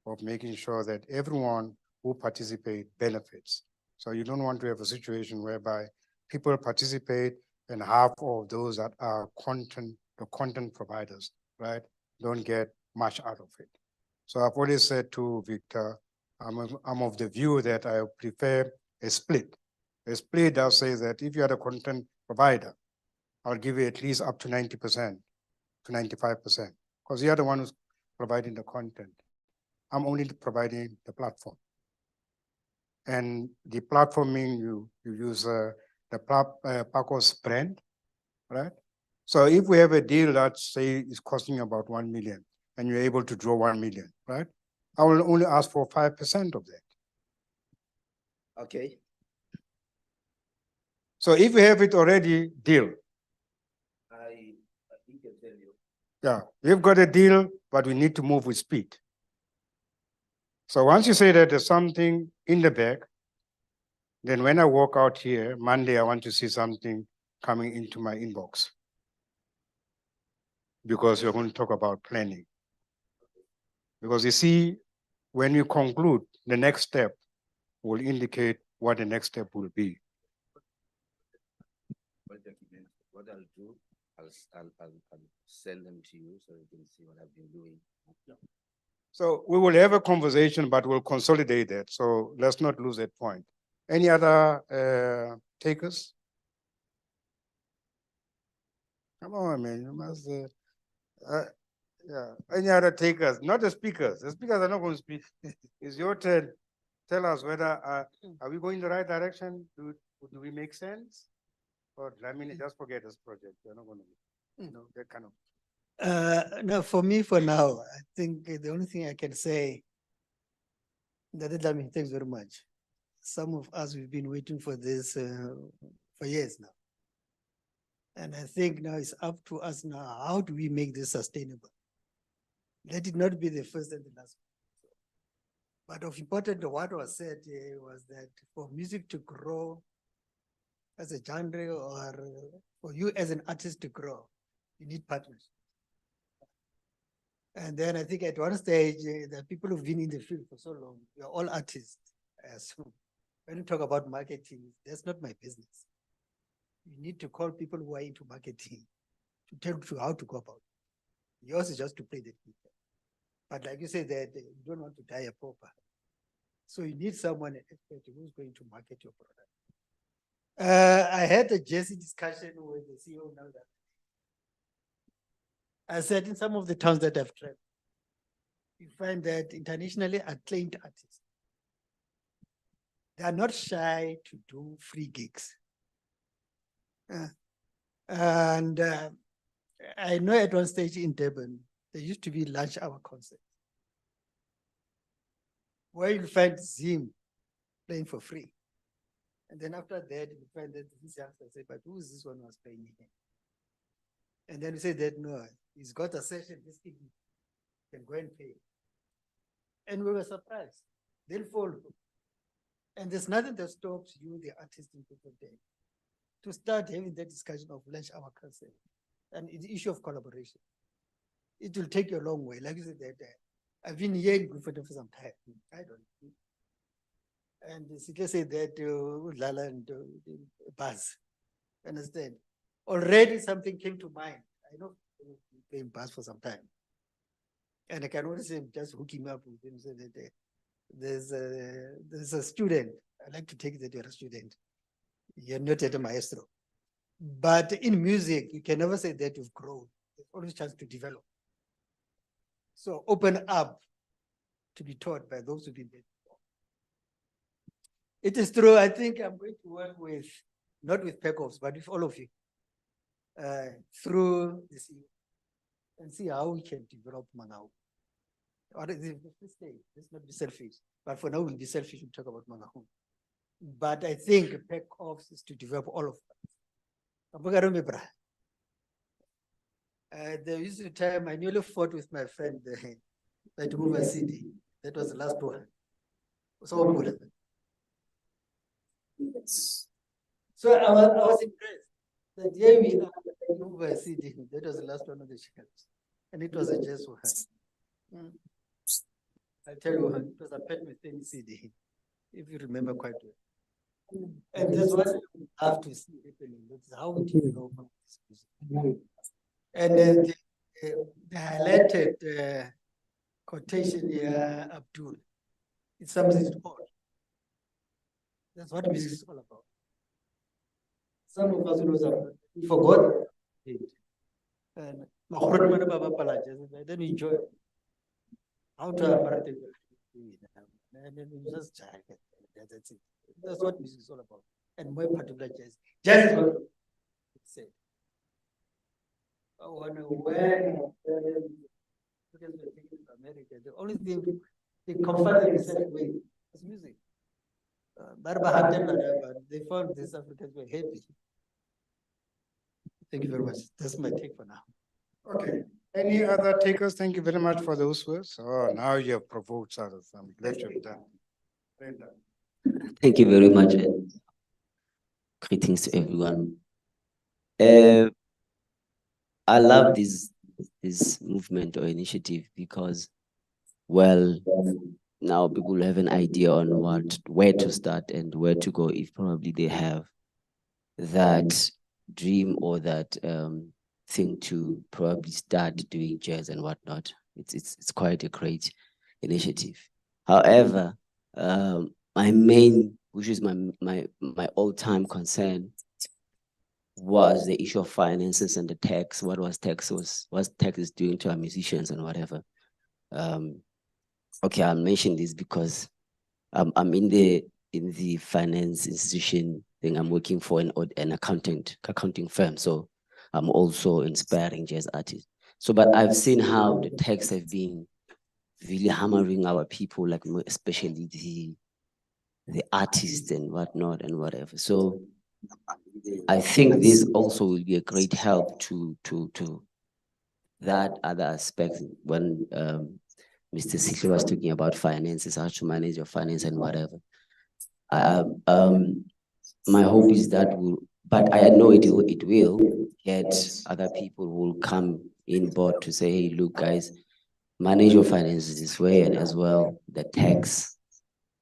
Speaker 1: of making sure that everyone who participate benefits. So you don't want to have a situation whereby people participate and half of those that are the content providers, right, don't get much out of it. So I've always said to Victor, I'm of the view that I prefer a split. A split that says that if you are the content provider, I'll give you at least up to 90% to 95%, because you're the one who's providing the content. I'm only providing the platform. And the platforming, you use the Pacofs brand, right? So if we have a deal that say is costing about 1 million and you're able to draw 1 million, right? I will only ask for 5% of that.
Speaker 5: Okay.
Speaker 1: So if we have it already, deal.
Speaker 5: I think I'll tell you.
Speaker 1: Yeah, we've got a deal, but we need to move with speed. So once you say that there's something in the bag, then when I walk out here, Monday, I want to see something coming into my inbox. Because we're going to talk about planning. Because you see, when you conclude, the next step will indicate what the next step will be.
Speaker 5: What I'll do, I'll send them to you so you can see what I've been doing.
Speaker 1: Yeah. So we will have a conversation, but we'll consolidate that. So let's not lose that point. Any other takers? Come on, man, you must. Yeah. Any other takers? Not the speakers. The speakers are not going to speak. It's your turn. Tell us whether are we going in the right direction? Do we make sense? Or I mean, just forget this project. You're not going to, that kind of.
Speaker 6: No, for me, for now, I think the only thing I can say that thanks very much. Some of us, we've been waiting for this for years now. And I think now it's up to us now. How do we make this sustainable? Let it not be the first and the last. But of important, what was said was that for music to grow as a genre, or for you as an artist to grow, you need partners. And then I think at one stage, the people who've been in the field for so long, we are all artists, I assume. When you talk about marketing, that's not my business. You need to call people who are into marketing to tell you how to go about it. Yours is just to play the guitar. But like you said, that you don't want to die a pauper. So you need someone, an expert, who's going to market your product. I had a Jesse discussion with the CEO now that I said in some of the towns that I've traveled, you find that internationally acclaimed artists, they are not shy to do free gigs. And I know at one stage in Durban, there used to be lunch hour concerts where you find Zim playing for free. And then after that, you find that this youngster say, but who is this one who was playing here? And then you say that, no, he's got a session this evening, can go and pay. And we were surprised. They'll follow. And there's nothing that stops you, the artist in people there, to start having that discussion of lunch hour concert and the issue of collaboration. It will take you a long way. Like you said, that I've been here in Gufeto for some time. I don't know. And Sike said that Lala and Buzz, understand? Already something came to mind. I know playing Buzz for some time. And I can only say, just hooking up with him, so that there's a student. I like to take that you're a student. You're not yet a maestro. But in music, you can never say that you've grown. There's always a chance to develop. So open up to be taught by those who've been there before. It is true. I think I'm going to work with, not with Pacofs, but with all of you through this year and see how we can develop Mangau. Or let's not be selfish, but for now we'll be selfish and talk about Mangau. But I think Pacofs is to develop all of us. There used a time I nearly fought with my friend to move a CD. That was the last one. So good. So I was impressed that here we are to move a CD. That was the last one of the shelves. And it was a jazz one. I tell you, it was a pet with any CD, if you remember quite well. And that's what we have to see happening. That's how we develop this music. And the highlighted quotation here, Abdul, it's something to call. That's what music is all about. Some of us forgot it. And then enjoy how to appreciate it. And then we just try it. That's it. That's what music is all about. And more particular jazz. Jazz is what it's said. When America, the only thing they comfort themselves with is music. They found these Africans were happy. Thank you very much. That's my take for now.
Speaker 1: Okay. Any other takers? Thank you very much for those words. Oh, now you have provoked others. I'm glad you've done. Brenda.
Speaker 7: Thank you very much. Greetings to everyone. I love this movement or initiative because, well, now people have an idea on where to start and where to go if probably they have that dream or that thing to probably start doing jazz and whatnot. It's quite a great initiative. However, my main, which is my all-time concern, was the issue of finances and the tax. What tax is doing to our musicians and whatever. Okay, I'll mention this because I'm in the finance institution thing. I'm working for an accounting firm. So I'm also inspiring jazz artists. So, but I've seen how the tax have been really hammering our people, like especially the artists and whatnot and whatever. So I think this also will be a great help to that other aspect when Mr. Sihle was talking about finances, how to manage your finance and whatever. My hope is that but I know it will get other people who will come in board to say, hey, look, guys, manage your finances this way, and as well the tax.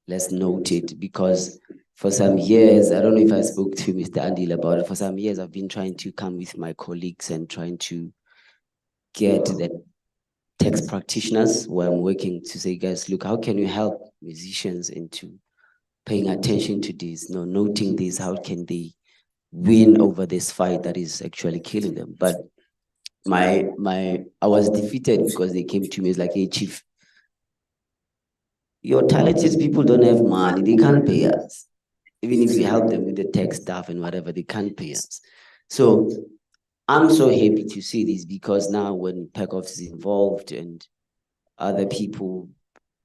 Speaker 7: Let's note it, because for some years, I don't know if I spoke to Mr. Andil about it. For some years, I've been trying to come with my colleagues and trying to get the tax practitioners where I'm working to say, guys, look, how can you help musicians into paying attention to this, noting this, how can they win over this fight that is actually killing them? But I was defeated because they came to me as like, hey, chief, your talented people don't have money, they can't pay us. Even if we help them with the tech stuff and whatever, they can't pay us. So I'm so happy to see this, because now when Pacofs is involved and other people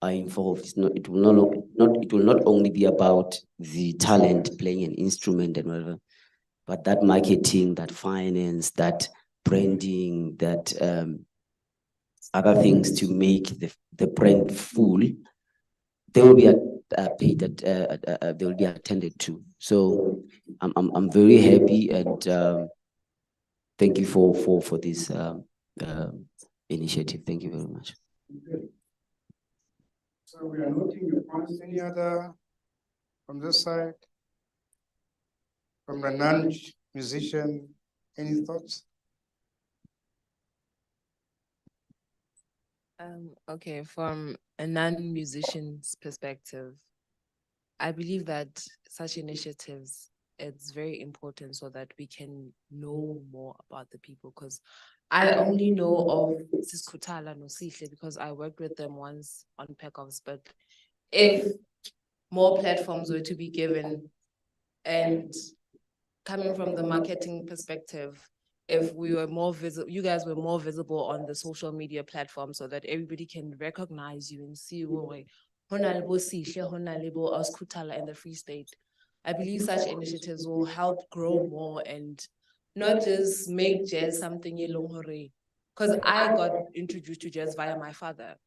Speaker 7: are involved, it will not only be about the talent playing an instrument and whatever, but that marketing, that finance, that branding, that other things to make the brand full, they will be paid, that they will be attended to. So I'm very happy, and thank you for this initiative. Thank you very much.
Speaker 1: So we are noting your points. Any other from this side? From the non-musician, any thoughts?
Speaker 8: Okay, from a non-musician's perspective, I believe that such initiatives, it's very important so that we can know more about the people, because I only know of Sis Kutala no Sihle because I worked with them once on Pacofs. But if more platforms were to be given, and coming from the marketing perspective, if we were more visible, you guys were more visible on the social media platform so that everybody can recognize you and see Honalebo Sihle, Honalebo Oskutala in the Free State. I believe such initiatives will help grow more and not just make jazz something because I got introduced to jazz via my father.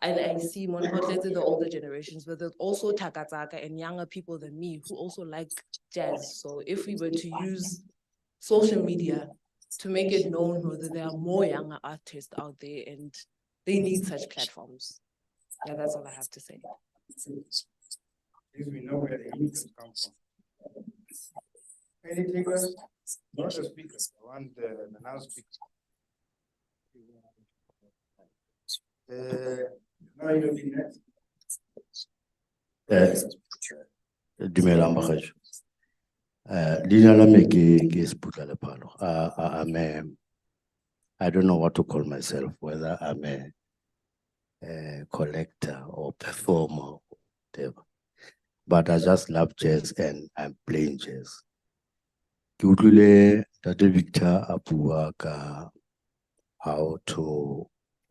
Speaker 8: And I see the older generations, but there's also Takataka and younger people than me who also like jazz. So if we were to use social media to make it known that there are more younger artists out there and they need such platforms. Yeah, that's all I have to say.
Speaker 1: We know where the income comes from. Any takers? Not the speakers, I want the non-speakers. Now you'll be next.
Speaker 9: Dumelang bagaetsho. Leina la me ke Seputla Lepalo. I don't know what to call myself, whether I'm a collector or performer or whatever. But I just love jazz and I'm playing jazz. Ke utlwile Tate Victor a bua ka how to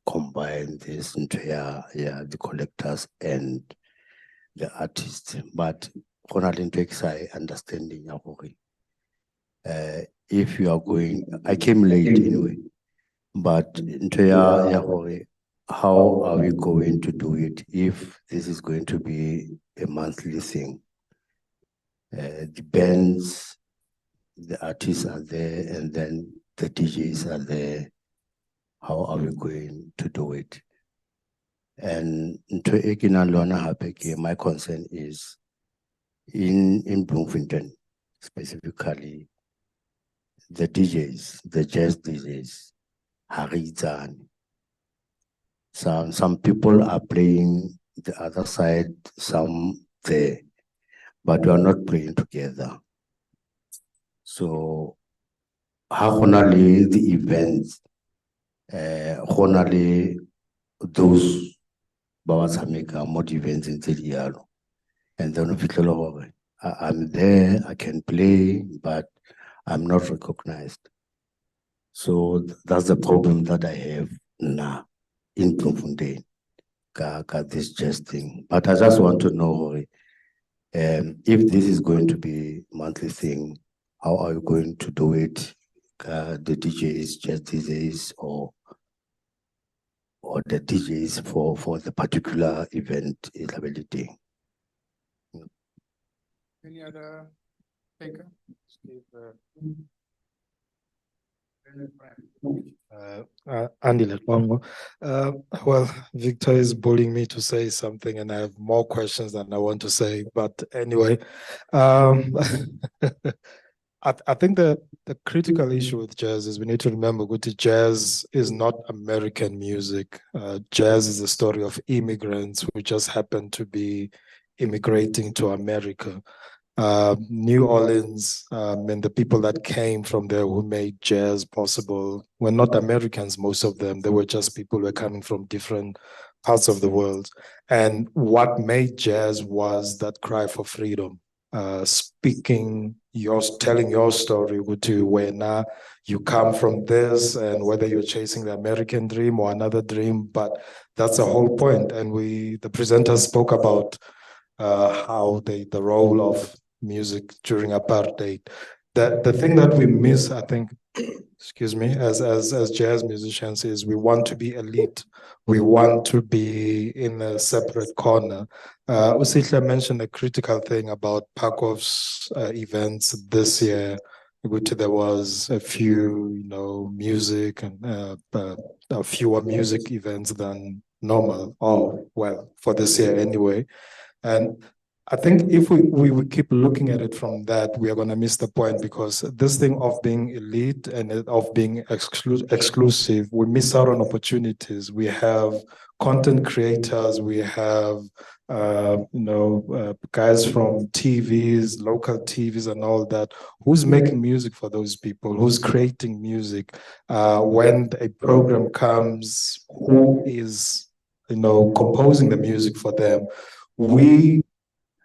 Speaker 9: combine this into the collectors and the artists. But understanding if you are going, I came late anyway, but how are we going to do it if this is going to be a monthly thing? The bands, the artists are there, and then the DJs are there. How are we going to do it? And my concern is in Bloemfontein, specifically, the DJs, the jazz DJs, Harizan. Some people are playing the other side, some there, but we are not playing together. So, the events, those mod events in Tedialo. And then I'm there, I can play, but I'm not recognized. So that's the problem that I have now in Bloemfontein. Got this jazz thing. But I just want to know If this is going to be monthly thing, how are you going to do it? The DJs, just DJs, or the DJs for the particular event ability?
Speaker 1: Any other thinker? Steve,
Speaker 10: Andy Letwango. Well, Victor is bullying me to say something, and I have more questions than I want to say. But anyway, I think the critical issue with jazz is we need to remember that jazz is not American music. Jazz is the story of immigrants who just happen to be immigrating to America. New Orleans, and the people that came from there who made jazz possible were not Americans, most of them. They were just people who were coming from different parts of the world. And what made jazz was that cry for freedom, telling your story to where now you come from this, and whether you're chasing the American dream or another dream, but that's the whole point. And the presenter spoke about how the role of music during apartheid. The thing that we miss, I think, excuse me, as jazz musicians, is we want to be elite. We want to be in a separate corner. Usihle mentioned a critical thing about Pacofs events this year. There was a few, music and fewer music events than normal. Oh, well, for this year anyway. And I think if we keep looking at it from that, we are going to miss the point, because this thing of being elite and of being exclusive, we miss out on opportunities. We have content creators, we have guys from TVs, local TVs and all that. Who's making music for those people? Who's creating music? When a program comes, who is composing the music for them? We,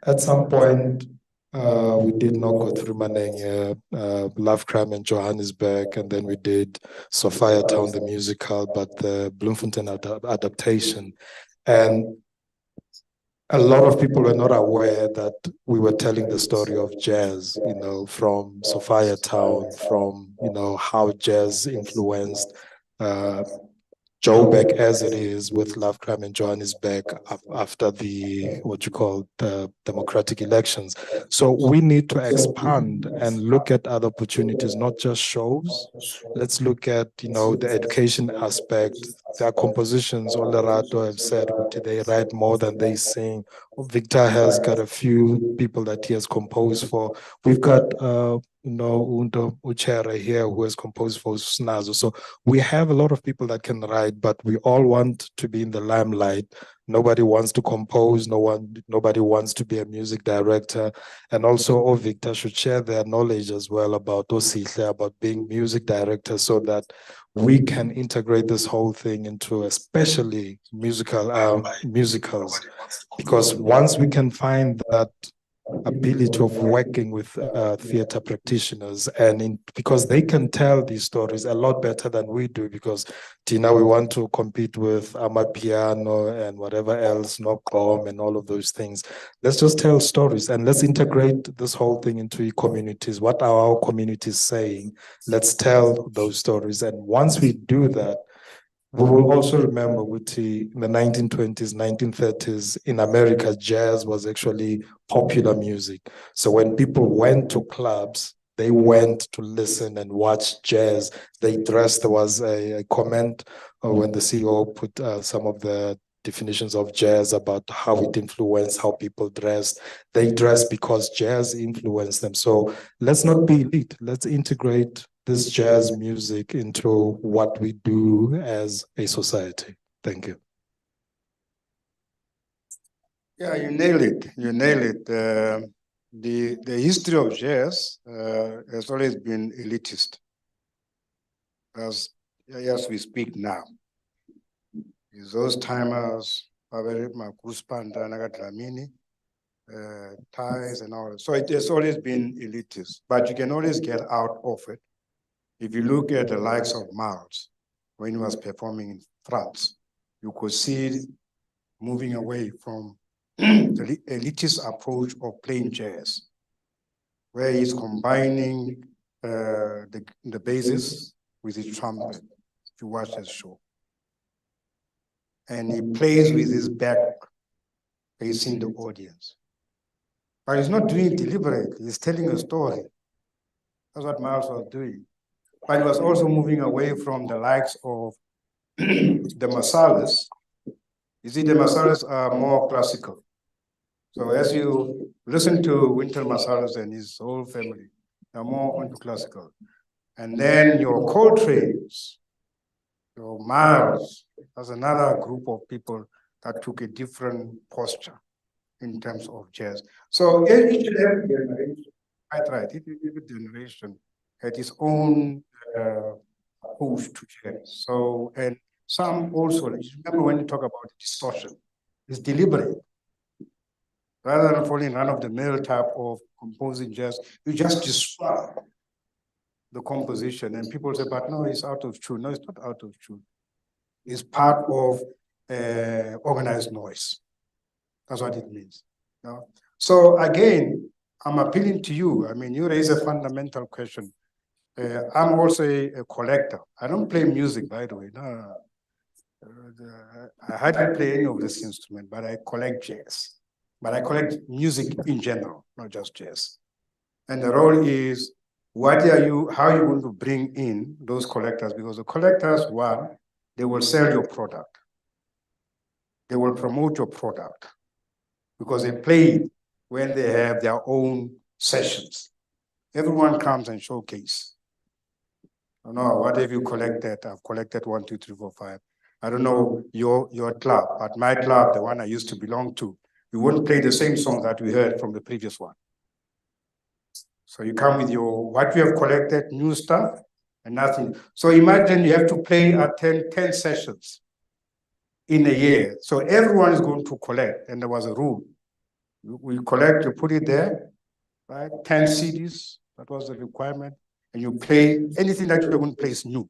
Speaker 10: at some point, we did not go through Manenge, Love Crime in Johannesburg, and then we did Sophia Town, the musical, but the Bloemfontein adaptation. And a lot of people were not aware that we were telling the story of jazz, from Sophia Town, from, how jazz influenced Joburg as it is with Love Crime in Johannesburg after the democratic elections. So we need to expand and look at other opportunities, not just shows. Let's look at the education aspect. Their compositions, all Lerato have said, they write more than they sing. Victor has got a few people that he has composed for. We've got Unto Uchere here who has composed for Snazo. So we have a lot of people that can write, but we all want to be in the limelight. Nobody wants to compose. Nobody wants to be a music director. And also, Victor should share their knowledge as well about Osihle, about being music director, so that we can integrate this whole thing into especially musicals. Because once we can find that ability of working with theater practitioners, and because they can tell these stories a lot better than we do, because Tina, we want to compete with Amapiano and whatever else, Nokkom and all of those things. Let's just tell stories, and let's integrate this whole thing into communities. What are our communities saying? Let's tell those stories. And once we do that, we will also remember in the 1920s, 1930s, in America, jazz was actually popular music. So when people went to clubs, they went to listen and watch jazz. They dressed. There was a comment when the CEO put some of the definitions of jazz about how it influenced how people dressed. They dressed because jazz influenced them. So let's not be elite. Let's integrate this jazz music into what we do as a society. Thank you.
Speaker 1: Yeah, you nail it. You nail it. The history of jazz has always been elitist, as we speak now. Is those timers, ties and all. So it has always been elitist, but you can always get out of it. If you look at the likes of Miles, when he was performing in France, you could see moving away from the elitist approach of playing jazz, where he's combining the basses with his trumpet, if you watch that show. And he plays with his back facing the audience. But he's not doing it deliberately, he's telling a story. That's what Miles was doing. But he was also moving away from the likes of the Masalas. You see, the Masalas are more classical. So as you listen to Winter Marsalis and his whole family, they're more onto classical. And then your Coltrane's, your Miles, that's another group of people that took a different posture in terms of jazz. So each and every generation, right, every generation had its own approach to jazz. So, and some also, remember when you talk about distortion, it's deliberate. Rather than following run-of-the-mill type of composing jazz, you just disrupt the composition. And people say, but no, it's out of tune. No, it's not out of tune. It's part of organized noise. That's what it means. No? So again, I'm appealing to you. I mean, you raise a fundamental question. I'm also a collector. I don't play music, by the way. No. I hardly play any of this instrument, but I collect jazz. But I collect music in general, not just jazz. And the role is, how are you going to bring in those collectors? Because the collectors, one, they will sell your product. They will promote your product because they play it when they have their own sessions. Everyone comes and showcase. No, what have you collected? I've collected 1, 2, 3, 4, 5. I don't know your club, but my club, the one I used to belong to, we won't play the same song that we heard from the previous one. So you come with your, what you have collected, new stuff, and nothing. So imagine you have to play at 10 sessions in a year. So everyone is going to collect, and there was a rule. We collect, you put it there, right? 10 CDs, that was the requirement, and you play anything that you're going to play is new.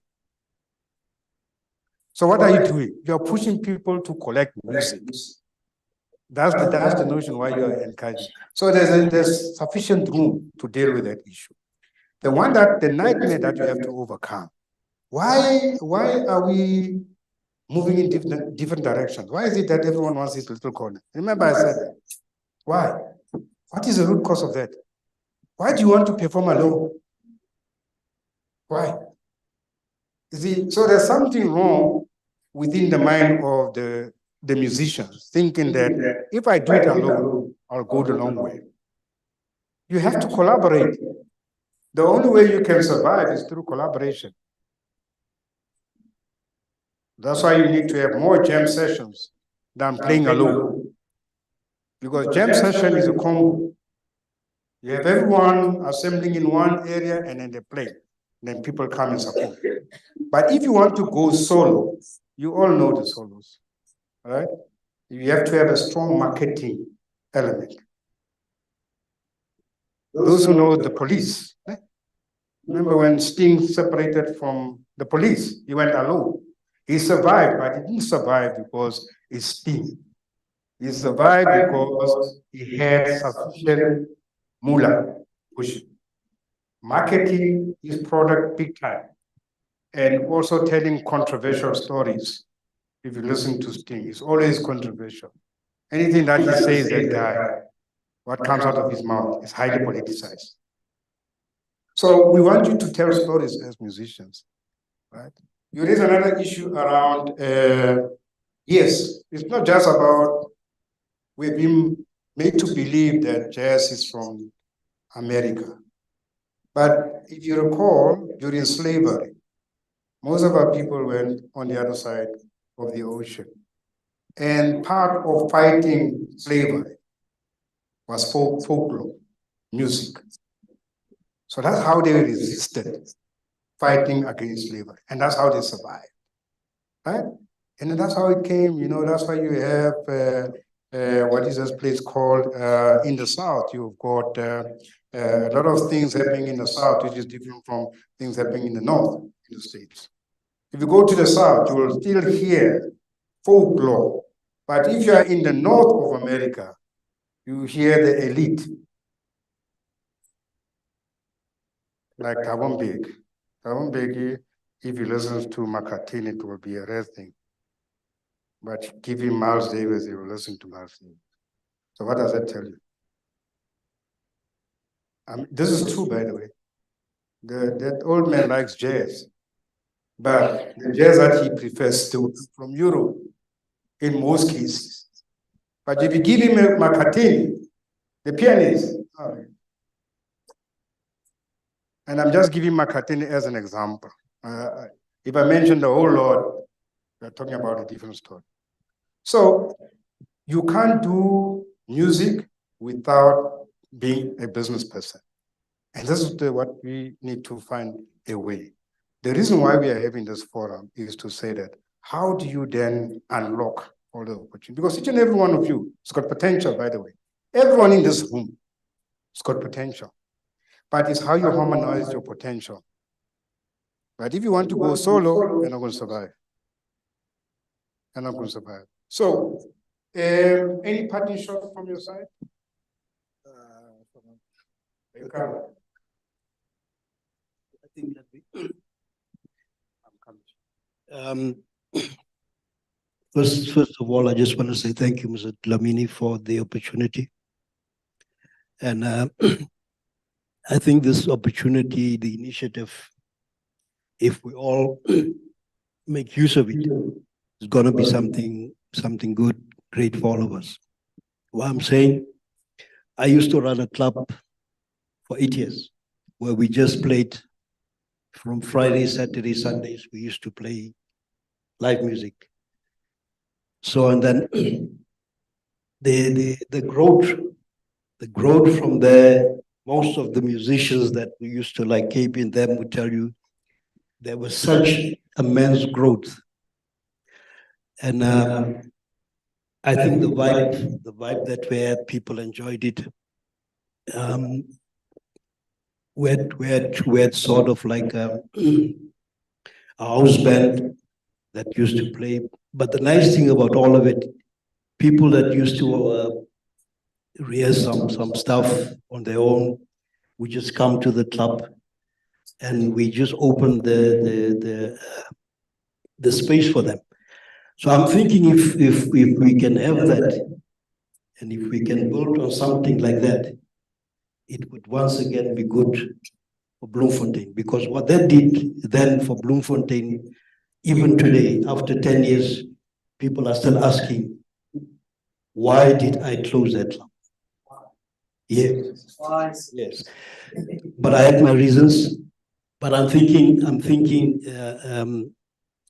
Speaker 1: So what are you doing? You're pushing people to collect music. That's the notion why you're encouraging. So there's sufficient room to deal with that issue. The nightmare that you have to overcome. Why are we moving in different directions? Why is it that everyone wants his little corner? Remember I said that. Why? What is the root cause of that? Why do you want to perform alone? Why? You see, so there's something wrong within the mind of the musicians, thinking that if I do it alone, I'll go the long way. You have to collaborate. The only way you can survive is through collaboration. That's why you need to have more jam sessions than playing alone. Because jam session is a combo. You have everyone assembling in one area and then they play. Then people come and support. But if you want to go solo, you all know the solos, right? You have to have a strong marketing element. Those who know the police, right? Remember when Sting separated from the police, he went alone. He survived, but he didn't survive because it's Sting. He survived because he had sufficient moolah pushing, marketing his product big time, and also telling controversial stories. If you listen to Sting, it's always controversial. Anything that he says, that guy, what comes out of his mouth is highly politicized. So we want you to tell stories as musicians, right? You raise another issue around, yes, it's not just about, we've been made to believe that jazz is from America. But if you recall, during slavery, most of our people went on the other side of the ocean. And part of fighting slavery was folklore, music. So that's how they resisted fighting against slavery. And that's how they survived, right? And that's how it came, that's why you have, what is this place called, in the South, you've got a lot of things happening in the South, which is different from things happening in the North, in the States. If you go to the South, you will still hear folklore But if you are in the north of America, you hear the elite, like Thabo Mbeki. Thabo Mbeki, if he listens to McCartney, it will be a rare thing. But give him Miles Davis, he will listen to Miles Davis. So what does that tell you? This is true, by the way. That old man likes jazz, but the jazz that he prefers to from Europe, in most cases. But if you give him a McCartney, the pianist, and I'm just giving McCartney as an example. If I mention the whole lot, we're talking about a different story. So you can't do music without being a business person. And this is what we need to find a way. The reason why we are having this forum is to say that, how do you then unlock all the opportunities? Because each and every one of you has got potential, by the way. Everyone in this room has got potential. But it's how you harmonize your potential. But if you want to go solo, you're not going to survive. You're not going to survive. So, any parting shot from your side? You come.
Speaker 11: I think that first of all, I just want to say thank you, Mr. Dlamini, for the opportunity. And I think this opportunity, the initiative, if we all make use of it, it's going to be something good, great for all of us. What I'm saying, I used to run a club for 8 years where we just played from Friday, Saturday, Sundays. We used to play live music. So, and then the growth from there, most of the musicians that we used to like keeping them would tell you there was such immense growth. And I think the vibe that we had, people enjoyed it. We had sort of like a house band that used to play. But the nice thing about all of it, people that used to rehearse some stuff on their own, we just come to the club and we just open the space for them. So I'm thinking if we can have that, and if we can build on something like that, it would once again be good for Bloemfontein, because what that did then for Bloemfontein, even today, after 10 years, people are still asking, why did I close that club? Yes. But I had my reasons. But I'm thinking,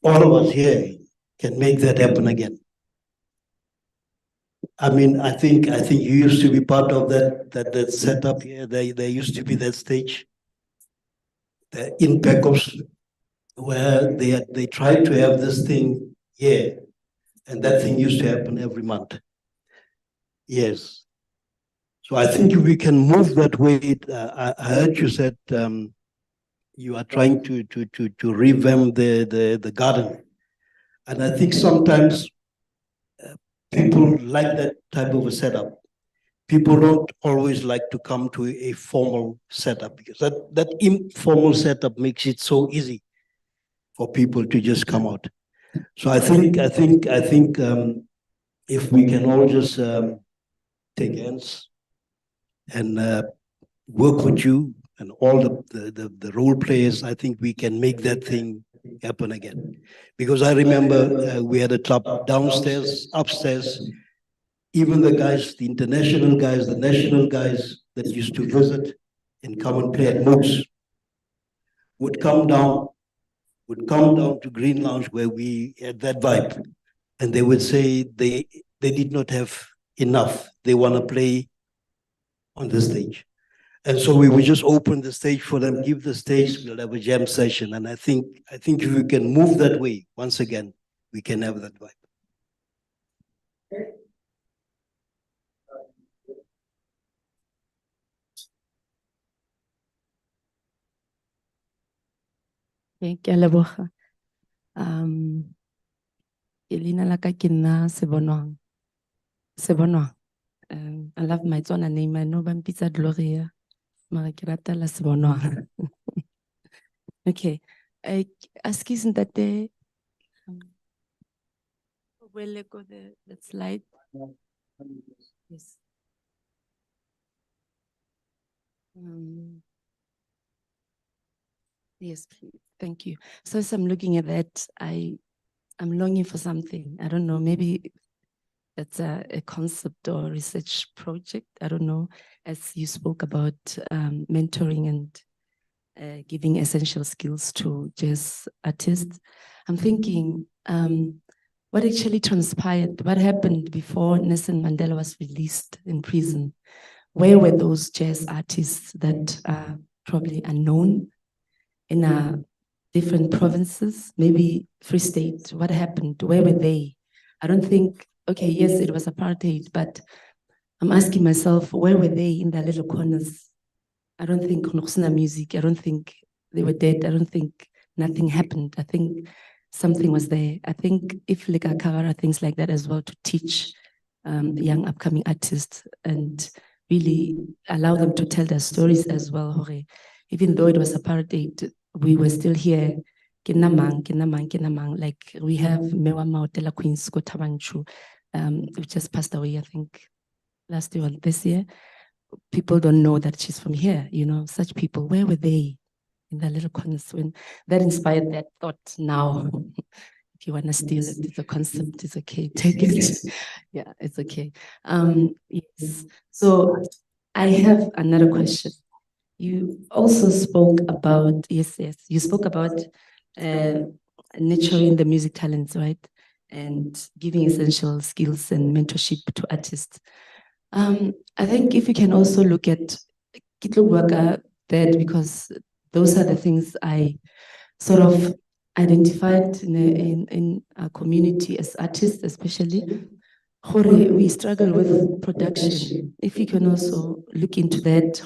Speaker 11: all of us here can make that happen again. I mean, I think you used to be part of that setup here. There used to be that stage in Pacofs where they tried to have this thing here, and that thing used to happen every month. Yes. So I think if we can move that way, I heard you said you are trying to revamp the garden. And I think sometimes people like that type of a setup. People don't always like to come to a formal setup, because that informal setup makes it so easy for people to just come out. So I think if we can all just take hands and work with you and all the role players, I think we can make that thing happen again. Because I remember we had a club downstairs, upstairs, even the guys, the international guys, the national guys that used to visit and come and play at Mooks would come down to Green Lounge where we had that vibe. And they would say they did not have enough. They want to play on the stage. And so we would just open the stage for them, give the stage, we'll have a jam session. And I think if we can move that way, once again, we can have that vibe.
Speaker 12: Ke a leboga. Ke leina la ka ke nna Sebonwang. Sebonwa. I love my Tswana name. I know Bampitsa Gloria. Mara ke rata la Sebonwa. Okay. Excuse ntate. Will go the slide? Yes. Yes, please. Thank you. So as I'm looking at that, I'm longing for something. I don't know, maybe it's a concept or research project. I don't know. As you spoke about mentoring and giving essential skills to jazz artists, I'm thinking, what actually transpired? What happened before Nelson Mandela was released in prison? Where were those jazz artists that are probably unknown in different provinces, maybe Free State? What happened? Where were they? I don't think, okay, yes, it was apartheid, but I'm asking myself, where were they in their little corners? I don't think Noxna music, I don't think they were dead. I don't think nothing happened. I think something was there. I think if Leka Kagara things like that as well to teach young upcoming artists and really allow them to tell their stories as well. Hore. Even though it was apartheid, we were still here. Like we have Mewa Maotela Queens Kotabanchu, who just passed away, I think, last year or this year. People don't know that she's from here, you know, such people. Where were they in their little corners when that inspired that thought now? If you want to steal it, it's a concept, it's okay, take it. Yeah, it's okay. Yes. So I have another question. You also spoke about, yes, you spoke about nurturing the music talents, right? And giving essential skills and mentorship to artists. I think if you can also look at Kitlogwaka that, because those are the things I sort of identified in our community as artists, especially. We struggle with production. If you can also look into that,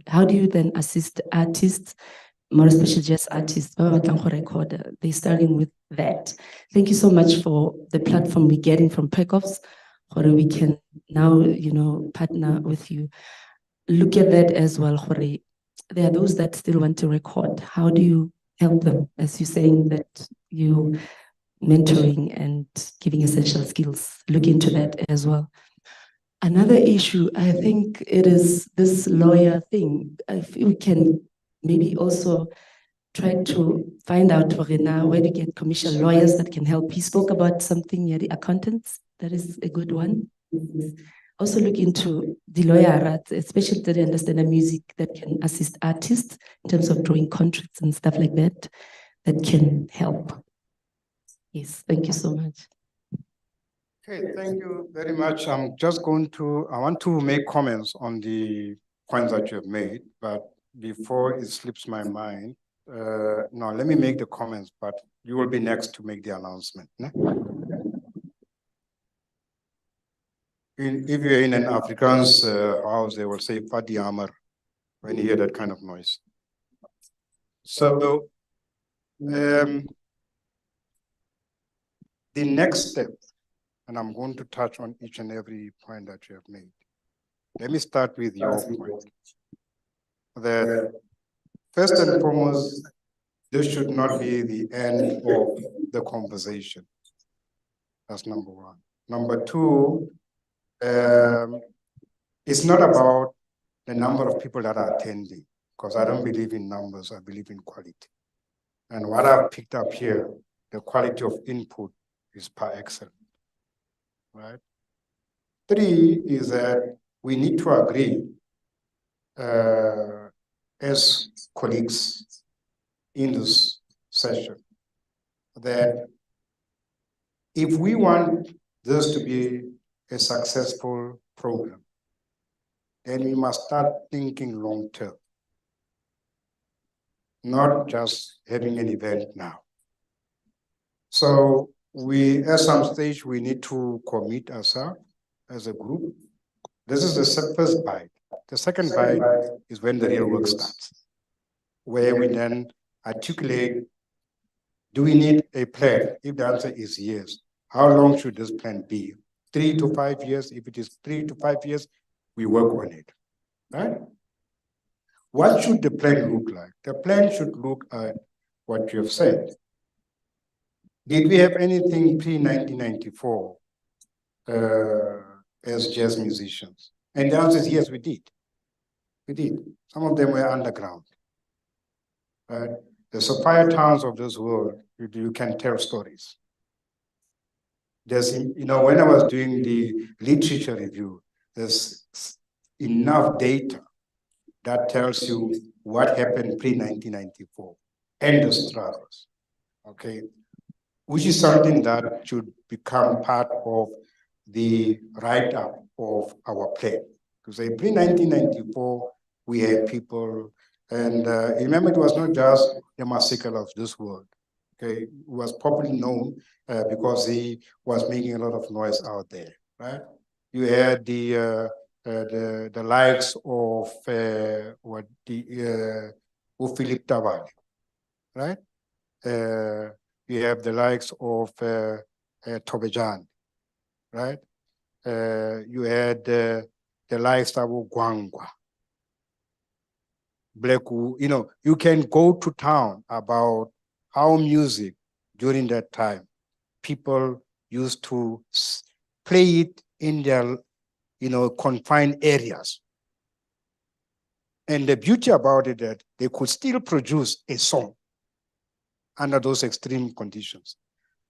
Speaker 12: how do you then assist artists, more especially jazz artists, they're starting with that. Thank you so much for the platform we're getting from Pacofs, we can now, you know, partner with you. Look at that as well, there are those that still want to record. How do you help them? As you're saying that you mentoring and giving essential skills, look into that as well. Another issue, I think it is this lawyer thing. If we can maybe also try to find out now where to get commercial lawyers that can help. He spoke about something, yeah, the accountants. That is a good one. Also look into the lawyer, especially that they understand the music that can assist artists in terms of drawing contracts and stuff like that, that can help. Yes, thank you so much.
Speaker 1: Okay, thank you very much. I want to make comments on the points that you have made, but before it slips my mind, now let me make the comments, but you will be next to make the announcement. If you're in an Afrikaans house, they will say Fadi Amar when you hear that kind of noise. So, the next step, and I'm going to touch on each and every point that you have made. Let me start with your point. That first and foremost, this should not be the end of the conversation. That's number one. Number two, it's not about the number of people that are attending, because I don't believe in numbers, I believe in quality. And what I've picked up here, the quality of input is par excellence, right? Three is that we need to agree as colleagues in this session that if we want this to be a successful program, then we must start thinking long term, not just having an event now. So at some stage, we need to commit ourselves as a group. This is the first bite. The second bite is when the real work starts, where we then articulate, do we need a plan? If the answer is yes, how long should this plan be? 3 to 5 years. If it is 3 to 5 years, we work on it, right? What should the plan look like? The plan should look at what you have said. Did we have anything pre-1994 as jazz musicians? And the answer is yes, we did. We did. Some of them were underground. The Sophia towns of this world, you can tell stories. There's, when I was doing the literature review, there's enough data that tells you what happened pre-1994 and the struggles, okay? Which is something that should become part of the write-up of our plan. To say pre-1994, we had people, and remember it was not just the massacre of this world. Okay, it was popularly known because he was making a lot of noise out there, right? You had the likes of Philip Tabane, right? You have the likes of Tobejan, right? You had the likes of Gwangwa, Bleku. You can go to town about how music during that time, people used to play it in their, confined areas. And the beauty about it that they could still produce a song under those extreme conditions.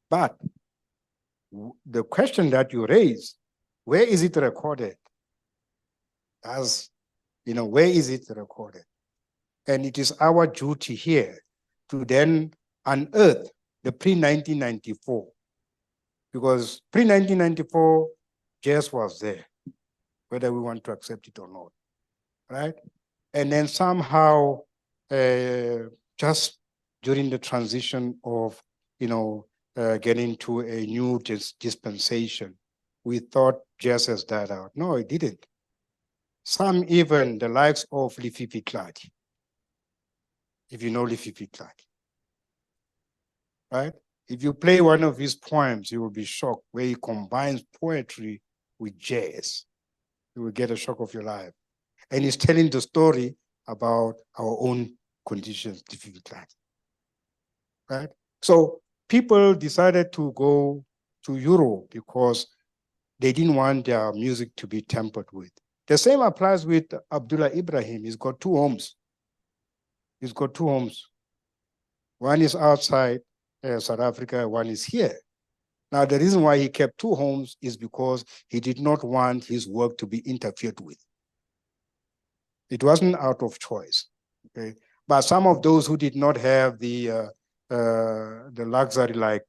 Speaker 1: But the question that you raise, where is it recorded? Where is it recorded? And it is our duty here to then unearth the pre-1994, because pre-1994, jazz was there, whether we want to accept it or not, right? And then somehow, just during the transition of, getting to a new dispensation, we thought jazz has died out. No, it didn't. Some even the likes of Lififi Kladi, if you know Lififi Kladi, right? If you play one of his poems, you will be shocked where he combines poetry with jazz. You will get a shock of your life. And he's telling the story about our own conditions, Lififi Kladi, right? So people decided to go to Europe because they didn't want their music to be tampered with. The same applies with Abdullah Ibrahim. He's got 2 homes. He's got 2 homes. One is outside South Africa, one is here. Now, the reason why he kept 2 homes is because he did not want his work to be interfered with. It wasn't out of choice, okay? But some of those who did not have the luxury like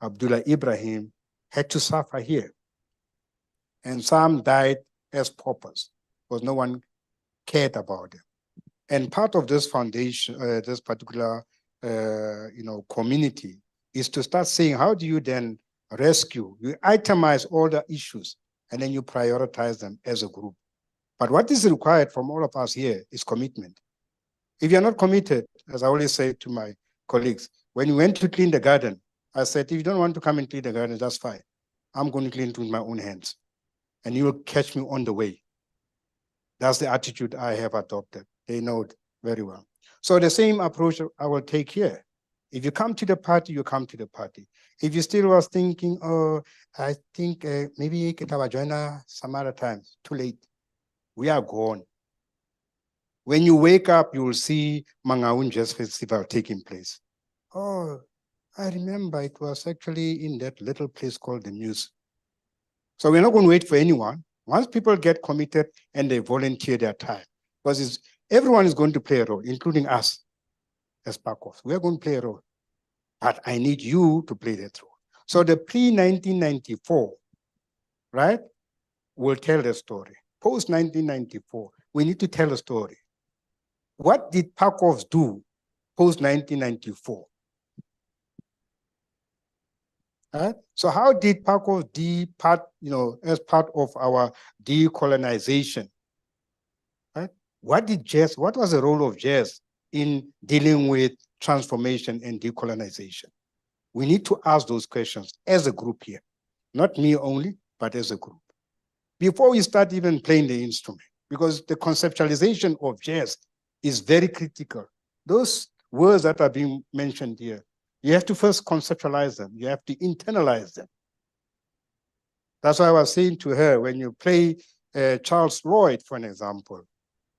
Speaker 1: Abdullah Ibrahim had to suffer here. And some died as paupers because no one cared about them. And part of this foundation, this particular community, is to start saying, how do you then rescue? You itemize all the issues and then you prioritize them as a group. But what is required from all of us here is commitment. If you're not committed, as I always say to my colleagues, when you went to clean the garden, I said, if you don't want to come and clean the garden, that's fine. I'm going to clean it with my own hands. And you will catch me on the way. That's the attitude I have adopted. They know it very well. So the same approach I will take here. If you come to the party, you come to the party. If you still was thinking, oh, I think maybe I will join some other times, too late. We are gone. When you wake up, you will see Mangaun Jazz Festival taking place. Oh, I remember it was actually in that little place called the Muse. So we're not going to wait for anyone. Once people get committed and they volunteer their time, because everyone is going to play a role, including us as Pacofs. We are going to play a role. But I need you to play that role. So the pre-1994, right, will tell the story. Post-1994, we need to tell a story. What did Pacofs do post-1994? Right? So how did Pacofs as part of our decolonization? Right? What was the role of jazz in dealing with transformation and decolonization? We need to ask those questions as a group here. Not me only, but but as a group. Before we start even playing the instrument, because the conceptualization of jazz is very critical. Those words that are being mentioned here, you have to first conceptualize them. You have to internalize them. That's why I was saying to her, when you play Charles Lloyd, for an example,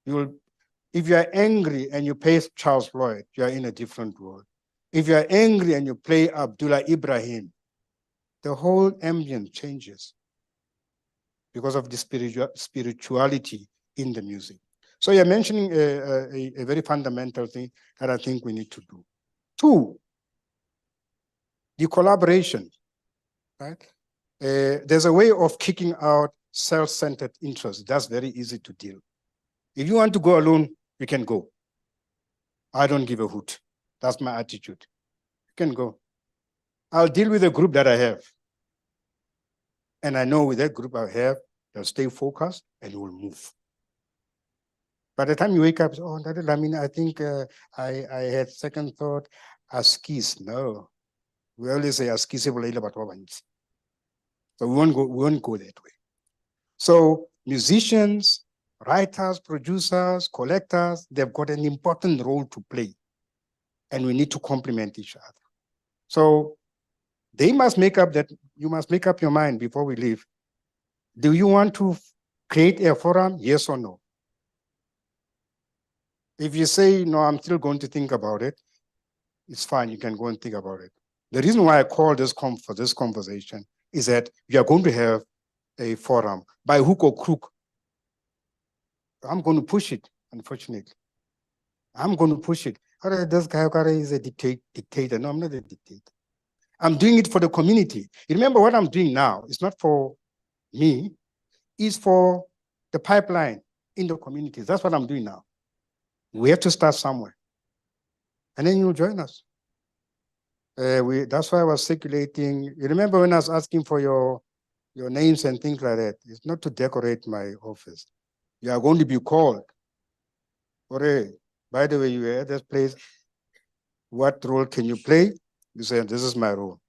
Speaker 1: if you are angry and you play Charles Lloyd, you are in a different world. If you are angry and you play Abdullah Ibrahim, the whole ambient changes because of the spirituality in the music. So you're mentioning a very fundamental thing that I think we need to do. Two, the collaboration, right? There's a way of kicking out self-centered interests. That's very easy to deal. If you want to go alone, you can go. I don't give a hoot. That's my attitude. You can go. I'll deal with the group that I have. And I know with that group I have, they'll stay focused and we'll move. By the time you wake up, oh, I think I had second thought, Askis. No. We always say Askis. So we won't go that way. So musicians, writers, producers, collectors, they've got an important role to play. And we need to complement each other. So they must make up that, you must make up your mind before we leave. Do you want to create a forum? Yes or no? If you say, no, I'm still going to think about it, it's fine, you can go and think about it. The reason why I call this for this conversation is that we are going to have a forum by hook or crook. I'm going to push it, unfortunately. I'm going to push it. This guy is a dictator. No, I'm not a dictator. I'm doing it for the community. Remember what I'm doing now, it's not for me, it's for the pipeline in the communities. That's what I'm doing now. We have to start somewhere. And then you'll join us. That's why I was circulating. You remember when I was asking for your names and things like that? It's not to decorate my office. You are going to be called. By the way, you are at this place. What role can you play? You say, this is my role.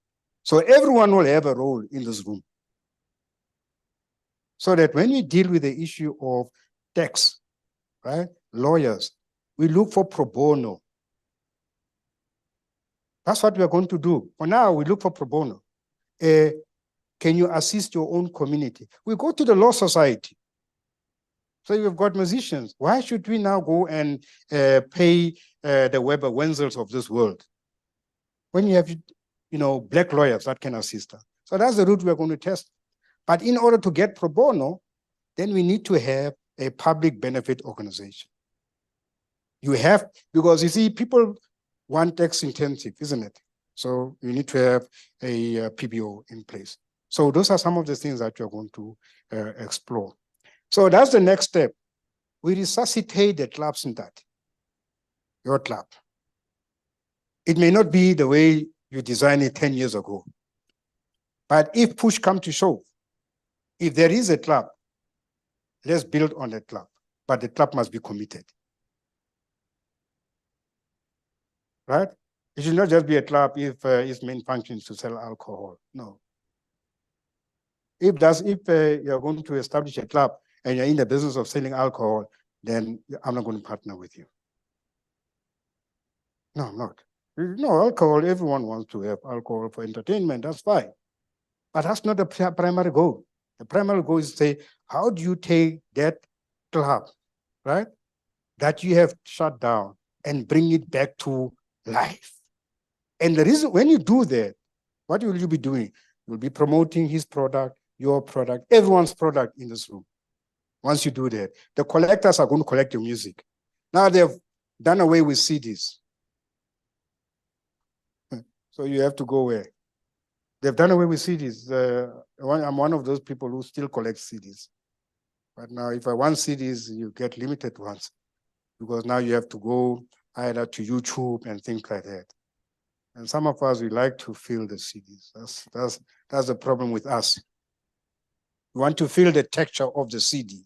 Speaker 1: So everyone will have a role in this room. So that when we deal with the issue of tax, right, lawyers, we look for pro bono. That's what we are going to do. For now, we look for pro bono. Can you assist your own community? We go to the law society. So you've got musicians. Why should we now go and pay the Weber Wenzels of this world? When you have, black lawyers that can assist us. So that's the route we're going to test. But in order to get pro bono, then we need to have a public benefit organization. You have, because you see, people want tax intensive, isn't it? So you need to have a PBO in place. So those are some of the things that you're going to explore. So that's the next step. We resuscitate the clubs in that, your club. It may not be the way you designed it 10 years ago. But if push comes to shove, if there is a club, let's build on that club. But the club must be committed. Right? It should not just be a club if its main function is to sell alcohol. No. If you're going to establish a club and you're in the business of selling alcohol, then I'm not going to partner with you. No, I'm not. No, alcohol, everyone wants to have alcohol for entertainment, that's fine. But that's not the primary goal. The primary goal is to say, how do you take that club, right, that you have shut down and bring it back to life? And the reason, when you do that, what will you be doing? You'll be promoting his product, your product, everyone's product in this room. Once you do that, the collectors are going to collect your music. Now they've done away with CDs. So you have to go where? They've done away with CDs. I'm one of those people who still collect CDs. But now if I want CDs, you get limited ones, because now you have to go either to YouTube and things like that. And some of us, we like to feel the CDs. That's the problem with us. We want to feel the texture of the CD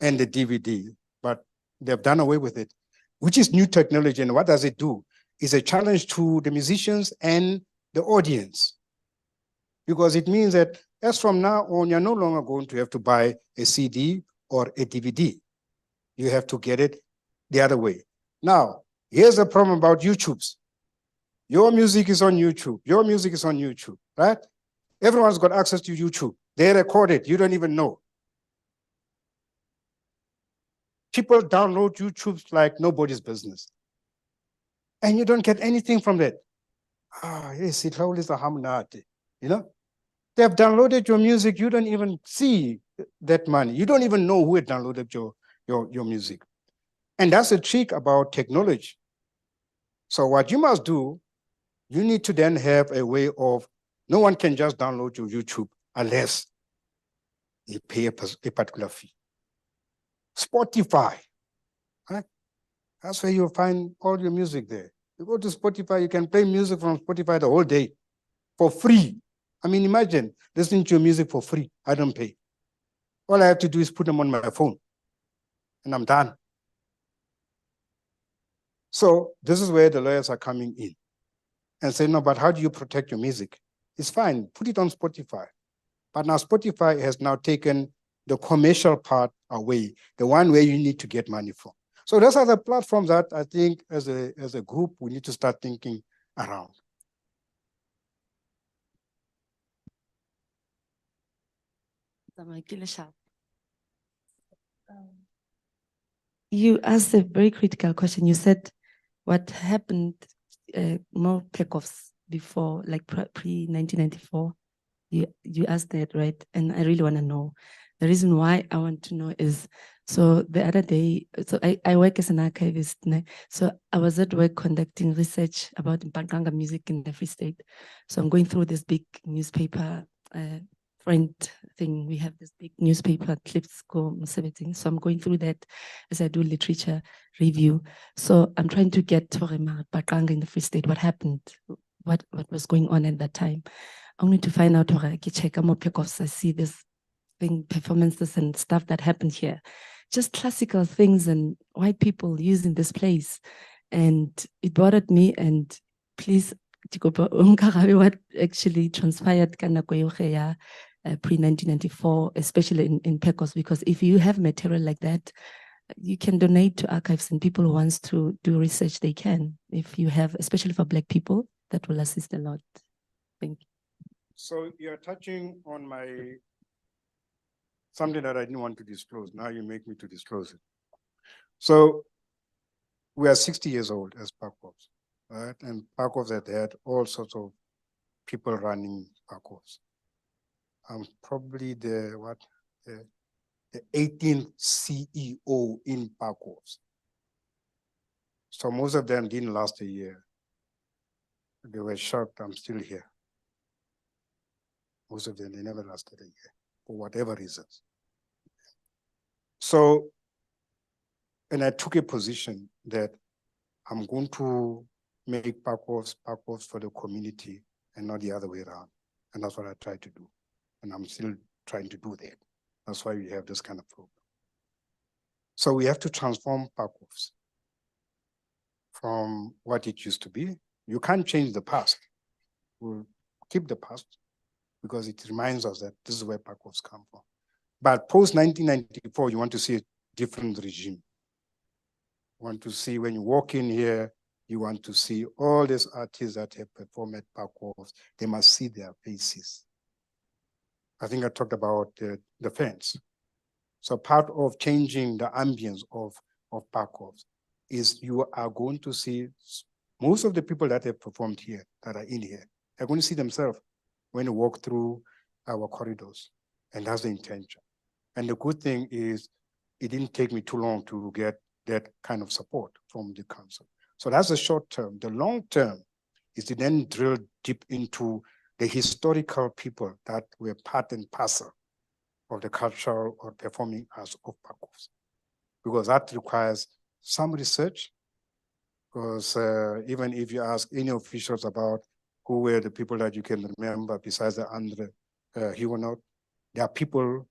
Speaker 1: and the DVD, but they've done away with it, which is new technology. And what does it do? It's a challenge to the musicians and the audience, because it means that As from now on, you're no longer going to have to buy a CD or a DVD. You have to get it the other way. Now, here's the problem about YouTube's. Your music is on YouTube. Your music is on YouTube, right? Everyone's got access to YouTube. They record it. You don't even know. People download YouTube like nobody's business. And you don't get anything from that. Yes, it always a hamnati, you know? They have downloaded your music. You don't even see that money. You don't even know who had downloaded your music. And that's the trick about technology. So what you must do, you need to then have a way of, no one can just download your YouTube unless you pay a particular fee. Spotify, right? That's where you'll find all your music there. You go to Spotify, you can play music from Spotify the whole day for free. I mean, imagine listening to your music for free. I don't pay. All I have to do is put them on my phone and I'm done. So this is where the lawyers are coming in and say, no, but how do you protect your music? It's fine, put it on Spotify. But now Spotify has now taken the commercial part away, the one where you need to get money from. So those are the platforms that I think as a group, we need to start thinking around.
Speaker 12: You asked a very critical question. You said what happened more Pacofs before, like pre-1994. You asked that, right? And I really want to know. The reason why I want to know is, so the other day, so I work as an archivist. So I was at work conducting research about Mpanganga music in the Free State. So I'm going through this big newspaper friend thing. We have this big newspaper clips go everything. So I'm going through that as I do literature review. So I'm trying to get Mpanganga in the Free State. What happened? What was going on at that time? Only to find out I check more Pacofs. I see this thing, performances and stuff that happened here. Just classical things and white people using this place. And it bothered me. And please, what actually transpired pre-1994, especially in Pacofs, because if you have material like that, you can donate to archives, and people who wants to do research, they can. If you have, especially for Black people, that will assist a lot. Thank you.
Speaker 1: So you're touching on something that I didn't want to disclose. Now you make me to disclose it. So we are 60 years old as Pacofs, right? And Pacofs had all sorts of people running Pacofs. I'm probably the 18th CEO in Pacofs. So most of them didn't last a year. They were shocked I'm still here. Most of them, they never lasted a year for whatever reasons. So, and I took a position that I'm going to make Pacofs for the community and not the other way around. And that's what I try to do. And I'm still trying to do that. That's why we have this kind of program. So we have to transform Pacofs from what it used to be. You can't change the past. We'll keep the past because it reminds us that this is where Pacofs come from. But post-1994, you want to see a different regime. You want to see, when you walk in here, you want to see all these artists that have performed at Pacofs. They must see their faces. I think I talked about the fans. So part of changing the ambience of Pacofs is you are going to see most of the people that have performed here, that are in here, they're going to see themselves when you walk through our corridors. And that's the intention. And the good thing is it didn't take me too long to get that kind of support from the council. So that's the short term. The long term is to then drill deep into the historical people that were part and parcel of the cultural or performing arts of Pacofs, because that requires some research. Because even if you ask any officials about who were the people that you can remember besides the Andre Huguenot, there are people,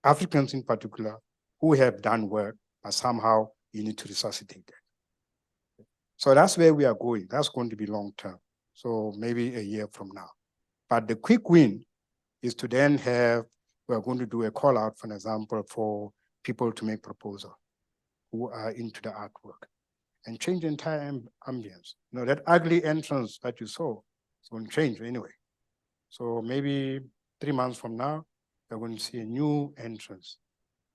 Speaker 1: Africans in particular, who have done work, but somehow you need to resuscitate that. So that's where we are going. That's going to be long term. So maybe a year from now. But the quick win is to then have, we are going to do a call out, for example, for people to make proposal who are into the artwork and change the entire ambience. You know, that ugly entrance that you saw is going to change anyway. So maybe 3 months from now, you're going to see a new entrance.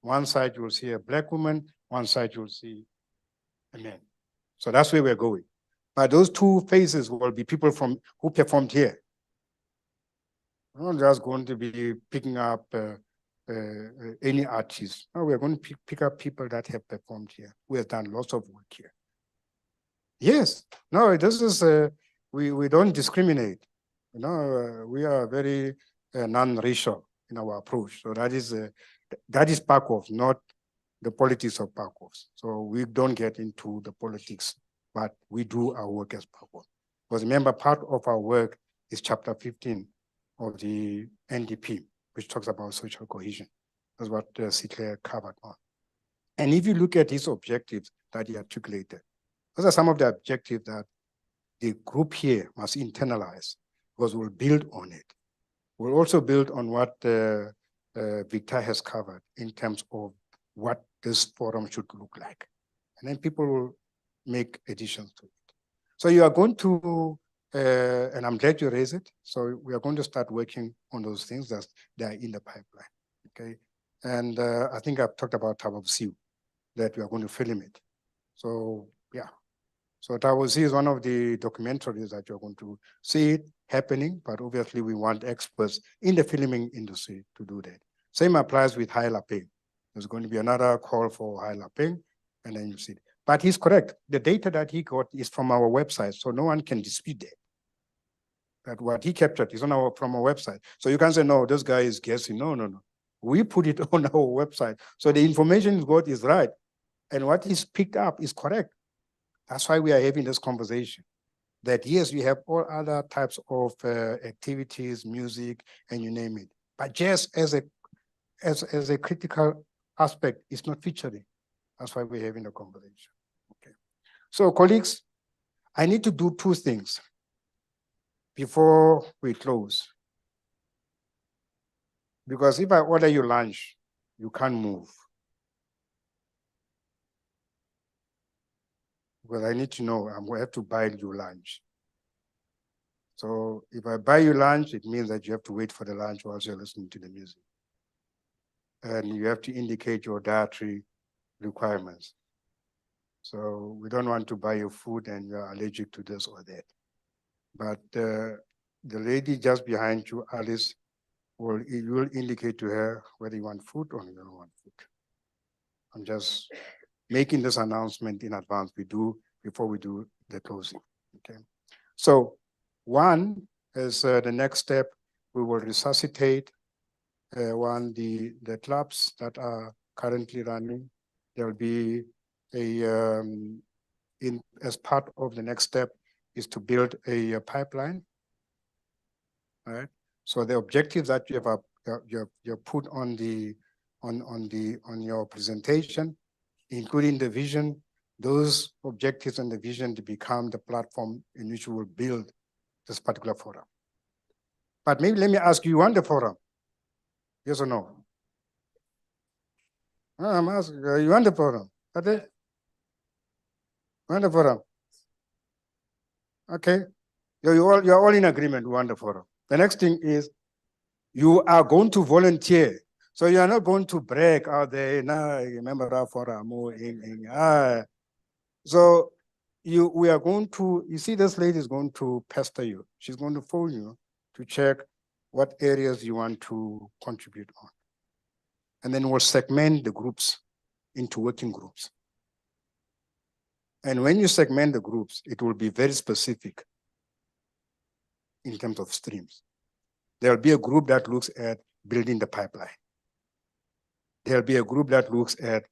Speaker 1: One side you'll see a Black woman, one side you'll see a man. So that's where we're going. But those two faces will be people from who performed here. We're not just going to be picking up any artist. No, we're going to pick up people that have performed here, who have done lots of work here. Yes, no, this is, we don't discriminate. You know, we are very non-racial in our approach. So that is Pacofs, not the politics of Pacofs. So we don't get into the politics, but we do our work as Pacofs. Because remember, part of our work is chapter 15 of the NDP, which talks about social cohesion. That's what Sinclair covered on. And if you look at his objectives that he articulated, those are some of the objectives that the group here must internalize, because we'll build on it. We'll also build on what Victor has covered in terms of what this forum should look like. And then people will make additions to it. So you are going to, and I'm glad you raised it. So we are going to start working on those things that they are in the pipeline, okay? And I think I've talked about Pacofs, that we are going to film it. So yeah. So Pacofs is one of the documentaries that you're going to see it happening, but obviously we want experts in the filming industry to do that. Same applies with Hai Lapeng. There's going to be another call for Hai Lapeng, and then you see it. But he's correct. The data that he got is from our website, so no one can dispute that. That what he captured is from our website. So you can't say, no, this guy is guessing. No, no, no. We put it on our website. So the information he got is right. And what he's picked up is correct. That's why we are having this conversation. That yes, we have all other types of activities, music, and you name it. But just as a critical aspect, it's not featuring. That's why we're having a conversation. Okay. So colleagues, I need to do two things before we close. Because if I order you lunch, you can't move. Because I need to know, I'm going to have to buy you lunch. So if I buy you lunch, it means that you have to wait for the lunch whilst you're listening to the music. And you have to indicate your dietary requirements. So we don't want to buy you food and you're allergic to this or that. But the lady just behind you, Alice, you will indicate to her whether you want food or you don't want food. I'm just making this announcement in advance. Before we do the closing. Okay. So one is the next step. We will resuscitate the clubs that are currently running. There will be as part of the next step is to build a pipeline. All right. So the objectives that you have put on your presentation, including the vision, those objectives and the vision to become the platform in which we will build this particular forum. But maybe let me ask you want the forum? Yes or no? I'm asking, you want the forum? Okay. Want the forum? Okay. You're all in agreement, we want the forum. The next thing is you are going to volunteer. So you are not going to brag out there, nah, remember that forum. So we are going to, you see this lady is going to pester you. She's going to phone you to check what areas you want to contribute on. And then we'll segment the groups into working groups. And when you segment the groups, it will be very specific in terms of streams. There'll be a group that looks at building the pipeline. There'll be a group that looks at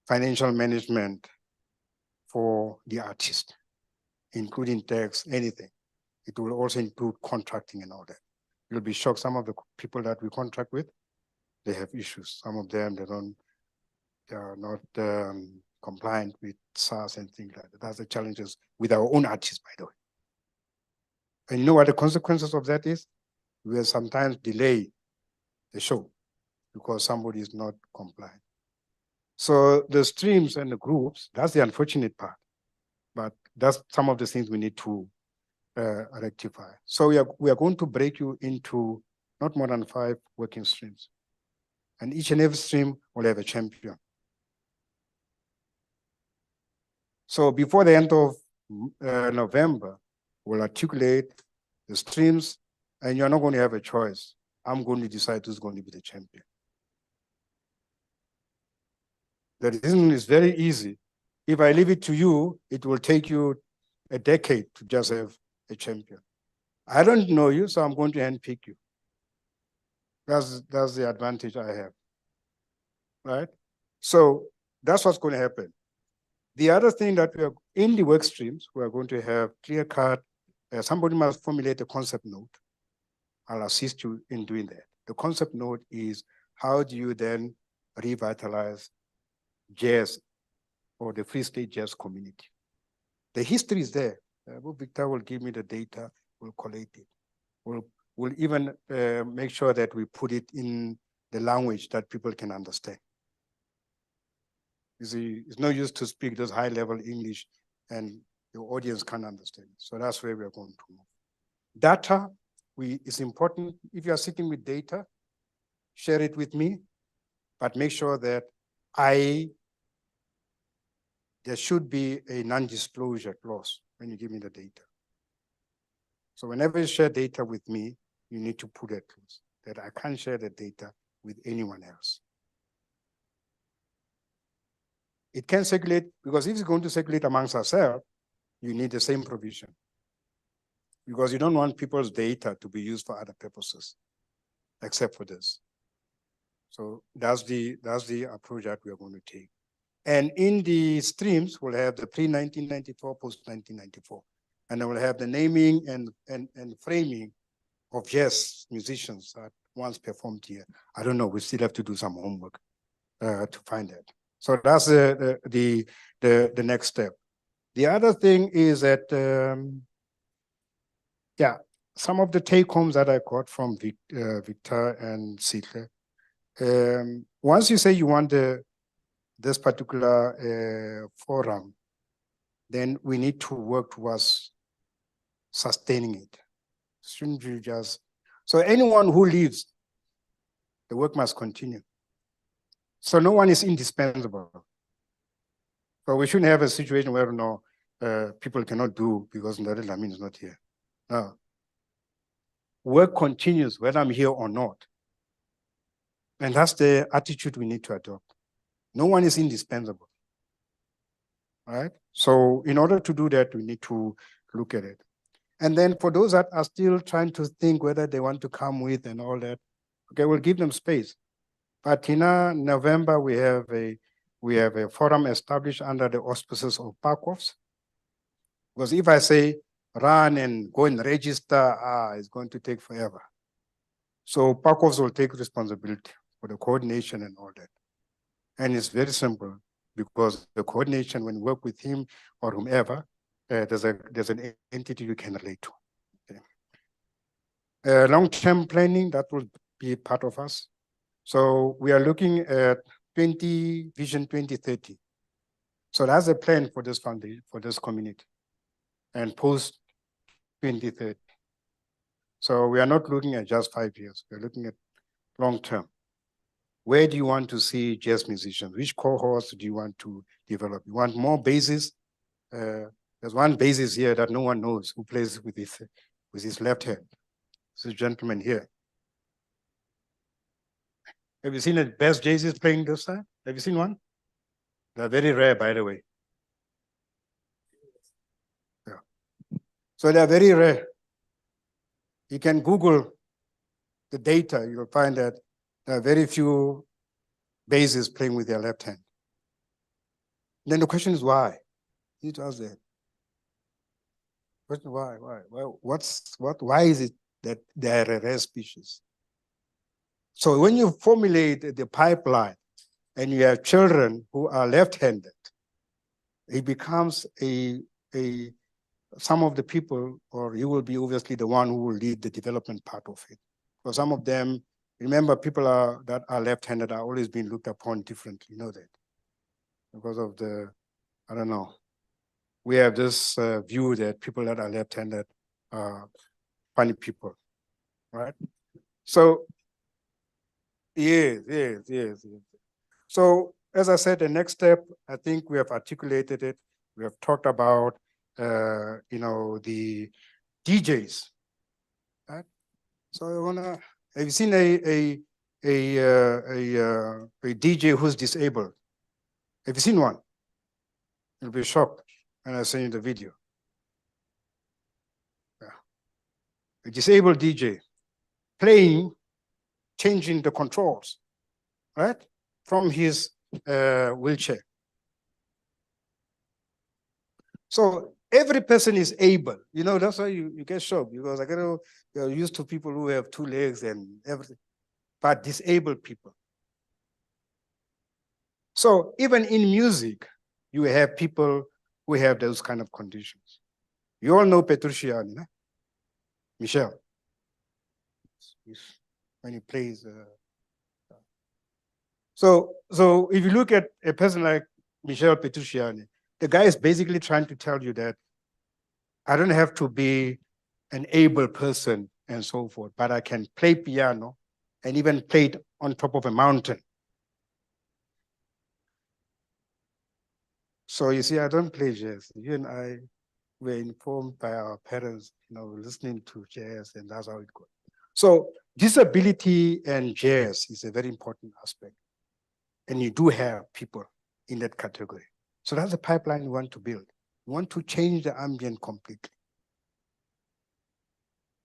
Speaker 1: financial management for the artist, including tax, anything. It will also include contracting and all that. You'll be shocked, some of the people that we contract with, they have issues. Some of them, they are not compliant with SARS and things like that. That's the challenges with our own artists, by the way. And you know what the consequences of that is? we will sometimes delay the show because somebody is not compliant. So the streams and the groups, that's the unfortunate part, but that's some of the things we need to rectify. So we are going to break you into not more than 5 working streams. And each and every stream will have a champion. So before the end of November, we'll articulate the streams, and you're not going to have a choice. I'm going to decide who's going to be the champion. The reason is very easy. If I leave it to you, it will take you a decade to just have a champion. I don't know you, so I'm going to handpick you. That's the advantage I have, right? So that's what's going to happen. The other thing that we are in the work streams, we are going to have clear cut. Somebody must formulate a concept note. I'll assist you in doing that. The concept note is how do you then revitalize jazz or the Free State jazz community? The history is there. Victor will give me the data, we'll collect it. We'll even make sure that we put it in the language that people can understand. You see, it's no use to speak those high-level English and the audience can't understand. So that's where we're going to move. Data is important. If you are sitting with data, share it with me, but make sure that there should be a non-disclosure clause when you give me the data. So whenever you share data with me, you need to put a clause that I can't share the data with anyone else. It can circulate, because if it's going to circulate amongst ourselves, you need the same provision. Because you don't want people's data to be used for other purposes, except for this. So that's the approach that we are going to take. And in the streams, we'll have the pre-1994, post-1994. And then we'll have the naming and framing of jazz musicians that once performed here. I don't know, we still have to do some homework to find that. So that's the next step. The other thing is that, some of the take-homes that I got from Victor and Sitle. Once you say you want this particular forum, then we need to work towards sustaining it. Shouldn't you just, so anyone who leaves, the work must continue. So no one is indispensable. So we shouldn't have a situation where people cannot do because Ndari Lamin is not here. No. Work continues whether I'm here or not. And that's the attitude we need to adopt. No one is indispensable. All right? So in order to do that, we need to look at it. And then for those that are still trying to think whether they want to come with and all that, okay, we'll give them space. But in November, we have a forum established under the auspices of Pacofs. Because if I say run and go and register, it's going to take forever. So Pacofs will take responsibility for the coordination and all that. And it's very simple because the coordination, when you work with him or whomever, there's an entity you can relate to. Okay. Long-term planning, that will be part of us. So we are looking at Vision 2030. So that's a plan for this foundation, for this community, and post 2030. So we are not looking at just 5 years. We're looking at long-term. Where do you want to see jazz musicians? Which cohorts do you want to develop? You want more bases? There's one basis here that no one knows who plays with his left hand. This gentleman here. Have you seen the best jazzes playing this time? Have you seen one? They're very rare, by the way. Yeah. So they're very rare. You can Google the data, you'll find that there are very few bases playing with their left hand. Then the question is why? You need to ask that. Question why? Well, why is it that they are a rare species? So when you formulate the pipeline and you have children who are left-handed, it becomes some of the people, or you will be obviously the one who will lead the development part of it. For some of them, remember, people that are left-handed are always being looked upon differently, you know that. Because of the, I don't know, we have this view that people that are left-handed are funny people, right? So, yes. So, as I said, the next step, I think we have articulated it. We have talked about, the DJs, right? So have you seen a DJ who's disabled? Have you seen one? You'll be shocked when I send you the video. Yeah. A disabled DJ playing, changing the controls, right? From his wheelchair. So every person is able, that's why you get shocked, because you're used to people who have 2 legs and everything, but disabled people. So even in music, you have people who have those kind of conditions. You all know Petrucciani, né? Michel. When he plays. So if you look at a person like Michel Petrucciani, the guy is basically trying to tell you that I don't have to be an able person and so forth, but I can play piano and even play it on top of a mountain. So you see, I don't play jazz. You and I were informed by our parents, listening to jazz, and that's how it goes. So disability and jazz is a very important aspect. And you do have people in that category. So that's the pipeline we want to build. We want to change the ambient completely.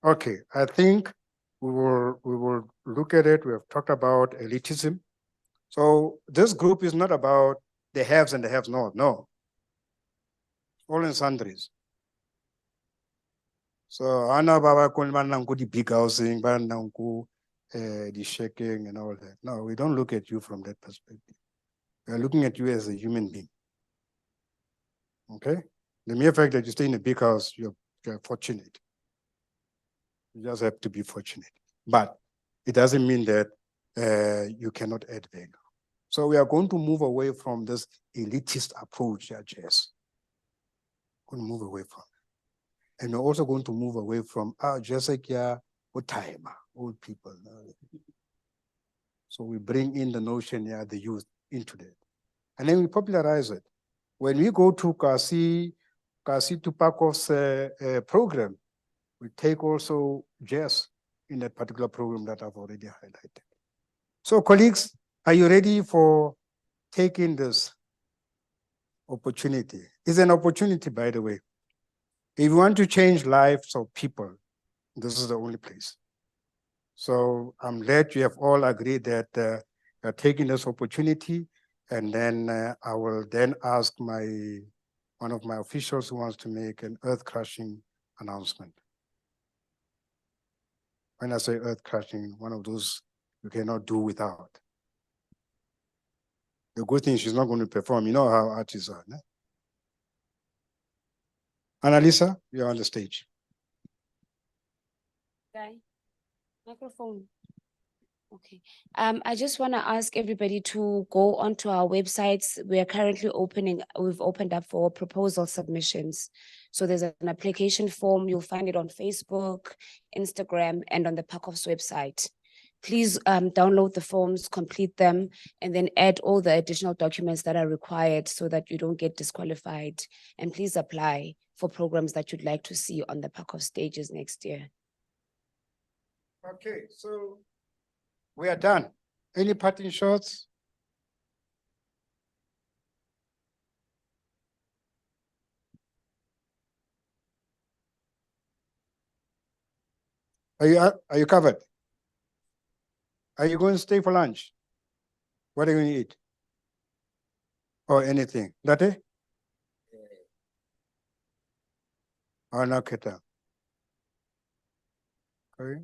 Speaker 1: Okay, I think we will look at it. We have talked about elitism. So this group is not about the haves and the haves not, no. All in sundries. So Anna Baba Kulmananku, the big housing, Bananku, the shaking and all that. No, we don't look at you from that perspective. We are looking at you as a human being. Okay? The mere fact that you stay in a big house, you're fortunate. You just have to be fortunate. But it doesn't mean that you cannot add value. So we are going to move away from this elitist approach, Jess. Going to move away from it. And we're also going to move away from just like old people. So we bring in the notion, the youth into that. And then we popularize it. When we go to Kasi to Pacofs program, we take also jazz in that particular program that I've already highlighted. So colleagues, are you ready for taking this opportunity? It's an opportunity, by the way. If you want to change lives of people, this is the only place. So I'm glad you have all agreed that you're taking this opportunity, and then I will then ask one of my officials who wants to make an earth-crushing announcement. When I say earth-crushing, one of those you cannot do without. The good thing, she's not going to perform. You know how artists are. No? Annalisa, you're on the stage.
Speaker 13: Guy, microphone. Okay. I just want to ask everybody to go onto our websites. We are currently we've opened up for proposal submissions. So there's an application form. You'll find it on Facebook, Instagram, and on the Pacofs website. Please download the forms, complete them, and then add all the additional documents that are required so that you don't get disqualified. And please apply for programs that you'd like to see on the Pacofs stages next year.
Speaker 1: Okay, so we are done. Any parting shots? Are you covered? Are you going to stay for lunch? What are you going to eat? Or anything? Latte? Or no, Keta? Okay.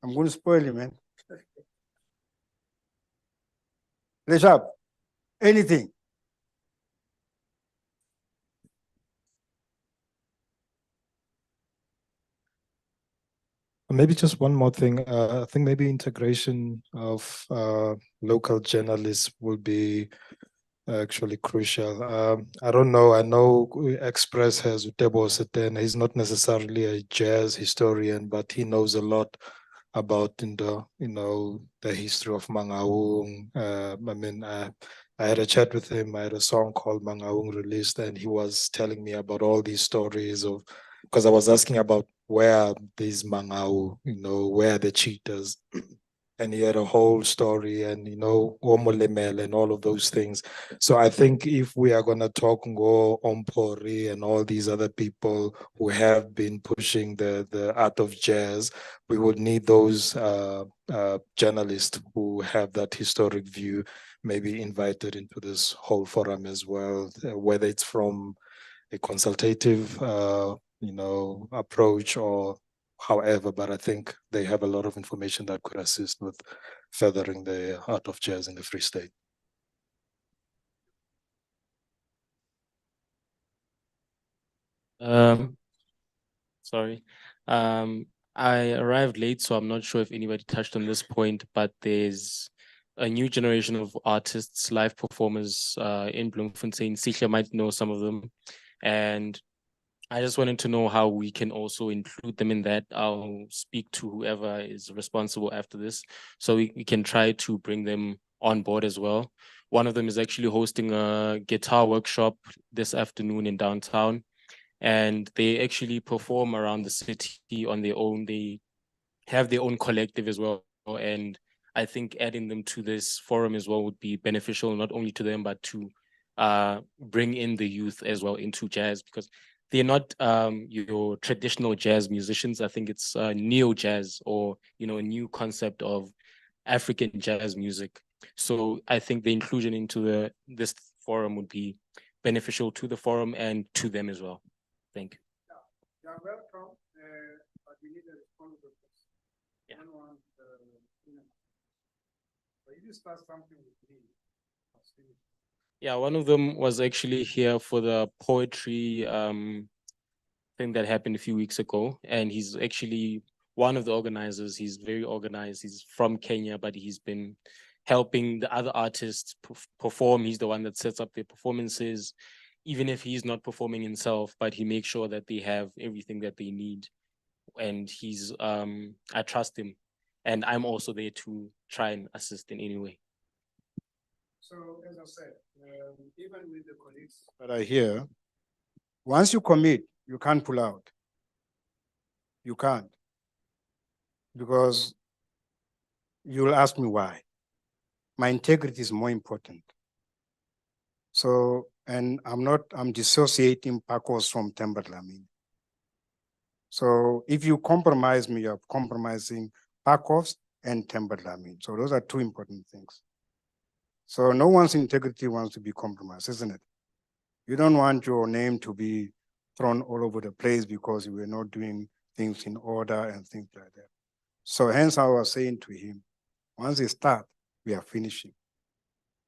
Speaker 1: I'm going to spoil you, man. Reshab, anything?
Speaker 10: Maybe just one more thing. I think maybe integration of local journalists will be actually crucial. I don't know. I know Express has Utebo Seten. He's not necessarily a jazz historian, but he knows a lot about the history of Mangaung. I had a chat with him. I had a song called Mangaung released, and he was telling me about all these stories of, because I was asking about where are these Mangau, where are the cheetahs? And he had a whole story, and Omolemel and all of those things. So I think if we are going to talk Ngo Ompori and all these other people who have been pushing the art of jazz, we would need those journalists who have that historic view maybe invited into this whole forum as well, whether it's from a consultative approach or however, but I think they have a lot of information that could assist with furthering the art of jazz in the Free State.
Speaker 14: Sorry. I arrived late, so I'm not sure if anybody touched on this point, but there's a new generation of artists, live performers in Bloemfontein. Sihle might know some of them. And I just wanted to know how we can also include them in that. I'll speak to whoever is responsible after this, so we can try to bring them on board as well. One of them is actually hosting a guitar workshop this afternoon in downtown, and they actually perform around the city on their own. They have their own collective as well, and I think adding them to this forum as well would be beneficial, not only to them, but to bring in the youth as well into jazz, because they're not your traditional jazz musicians. I think it's neo jazz, or a new concept of African jazz music. So I think the inclusion into this forum would be beneficial to the forum and to them as well. Thank you.
Speaker 1: Yeah, welcome. But we need a responsible person.
Speaker 14: Yeah.
Speaker 1: You discuss something with me.
Speaker 14: Yeah, one of them was actually here for the poetry thing that happened a few weeks ago, and he's actually one of the organizers. He's very organized. He's from Kenya, but he's been helping the other artists perform. He's the one that sets up their performances, even if he's not performing himself, but he makes sure that they have everything that they need. And he's I trust him, and I'm also there to try and assist in any way.
Speaker 1: So, as I said, even with the colleagues that are here, once you commit, you can't pull out. You can't. Because you'll ask me why. My integrity is more important. So, and I'm dissociating Pacofs from Timberland. So if you compromise me, you're compromising Pacofs and Timberland. So those are two important things. So no one's integrity wants to be compromised, isn't it? You don't want your name to be thrown all over the place because you were not doing things in order and things like that. So hence I was saying to him, once they start, we are finishing.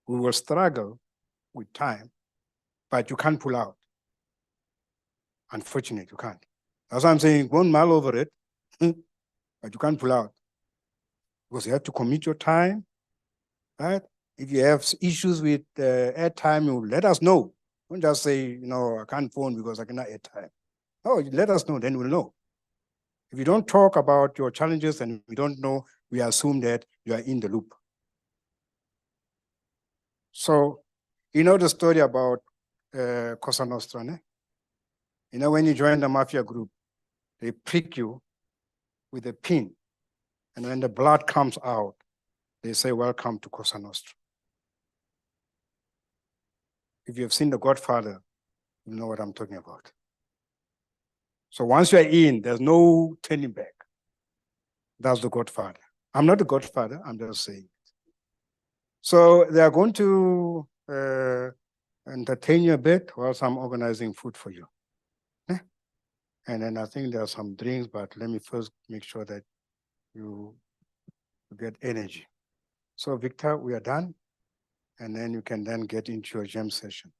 Speaker 1: We will struggle with time, but you can't pull out. Unfortunately, you can't. That's why I'm saying, don't mull over it, but you can't pull out. Because you have to commit your time, right? If you have issues with airtime, you let us know. Don't just say, I can't phone because I cannot airtime. No, let us know, then we'll know. If you don't talk about your challenges and we don't know, we assume that you are in the loop. So, the story about Cosa Nostra, né? When you join the mafia group, they prick you with a pin. And when the blood comes out, they say, welcome to Cosa Nostra. If you have seen The Godfather, you know what I'm talking about. So once you're in, there's no turning back. That's The Godfather. I'm not The Godfather, I'm just saying it. So they are going to entertain you a bit whilst I'm organizing food for you. And then I think there are some drinks, but let me first make sure that you get energy. So Victor, we are done. And then you can then get into your jam session.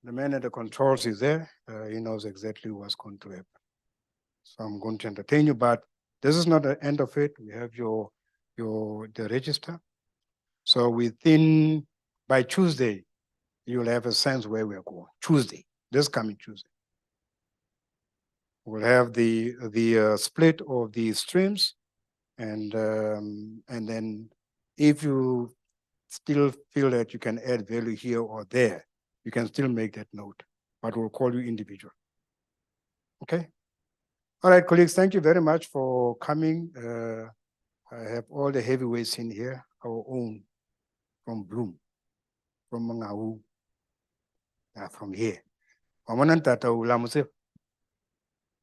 Speaker 1: The man at the controls is there. He knows exactly what's going to happen. So I'm going to entertain you, but This is not the end of it. We have the register. So by Tuesday, you'll have a sense where we're going. Tuesday, this coming Tuesday. We'll have the split of the streams, and then if you still feel that you can add value here or there, you can still make that note, but we'll call you individual. Okay? All right, colleagues, thank you very much for coming. I have all the heavyweights in here, our own, from Bloom, from Mangawu, from here.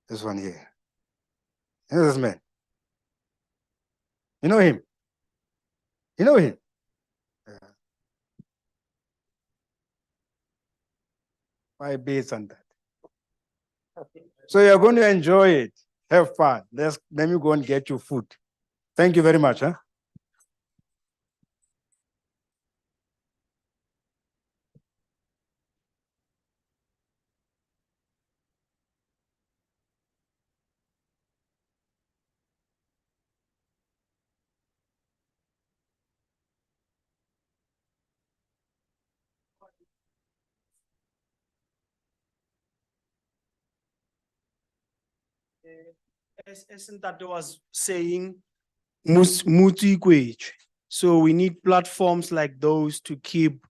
Speaker 1: This one here. You know this man? You know him? You know him? My base on that. So you're going to enjoy it. Have fun. Let me go and get you food. Thank you very much. Huh?
Speaker 15: As Ntate was saying, so we need platforms like those to keep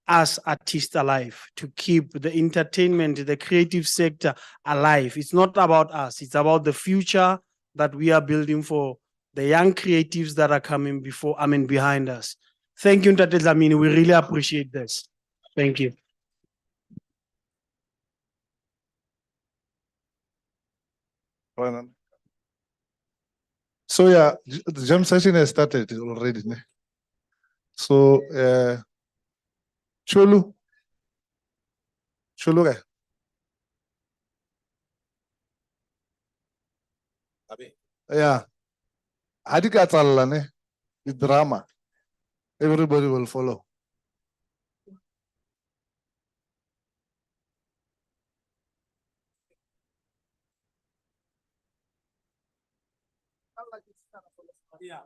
Speaker 15: us artists alive, to keep the entertainment, the creative sector alive. It's not about us, it's about the future that we are building for the young creatives that are coming behind us. Thank you, Ntate Dlamini. We really appreciate this. Thank you.
Speaker 3: So yeah, the jam session has started already. Ne? So Chulu. Yeah. Hadikatalane, the drama. Everybody will follow.
Speaker 15: Yeah.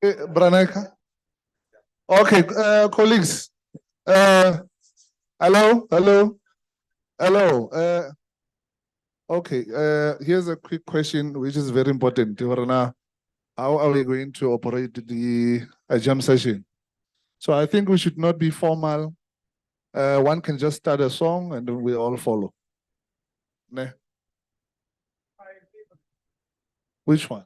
Speaker 3: Braneka. Okay, colleagues. Hello. Okay, here's a quick question which is very important. How are we going to operate the jam session? So I think we should not be formal. One can just start a song and then we all follow. Ne? Which one?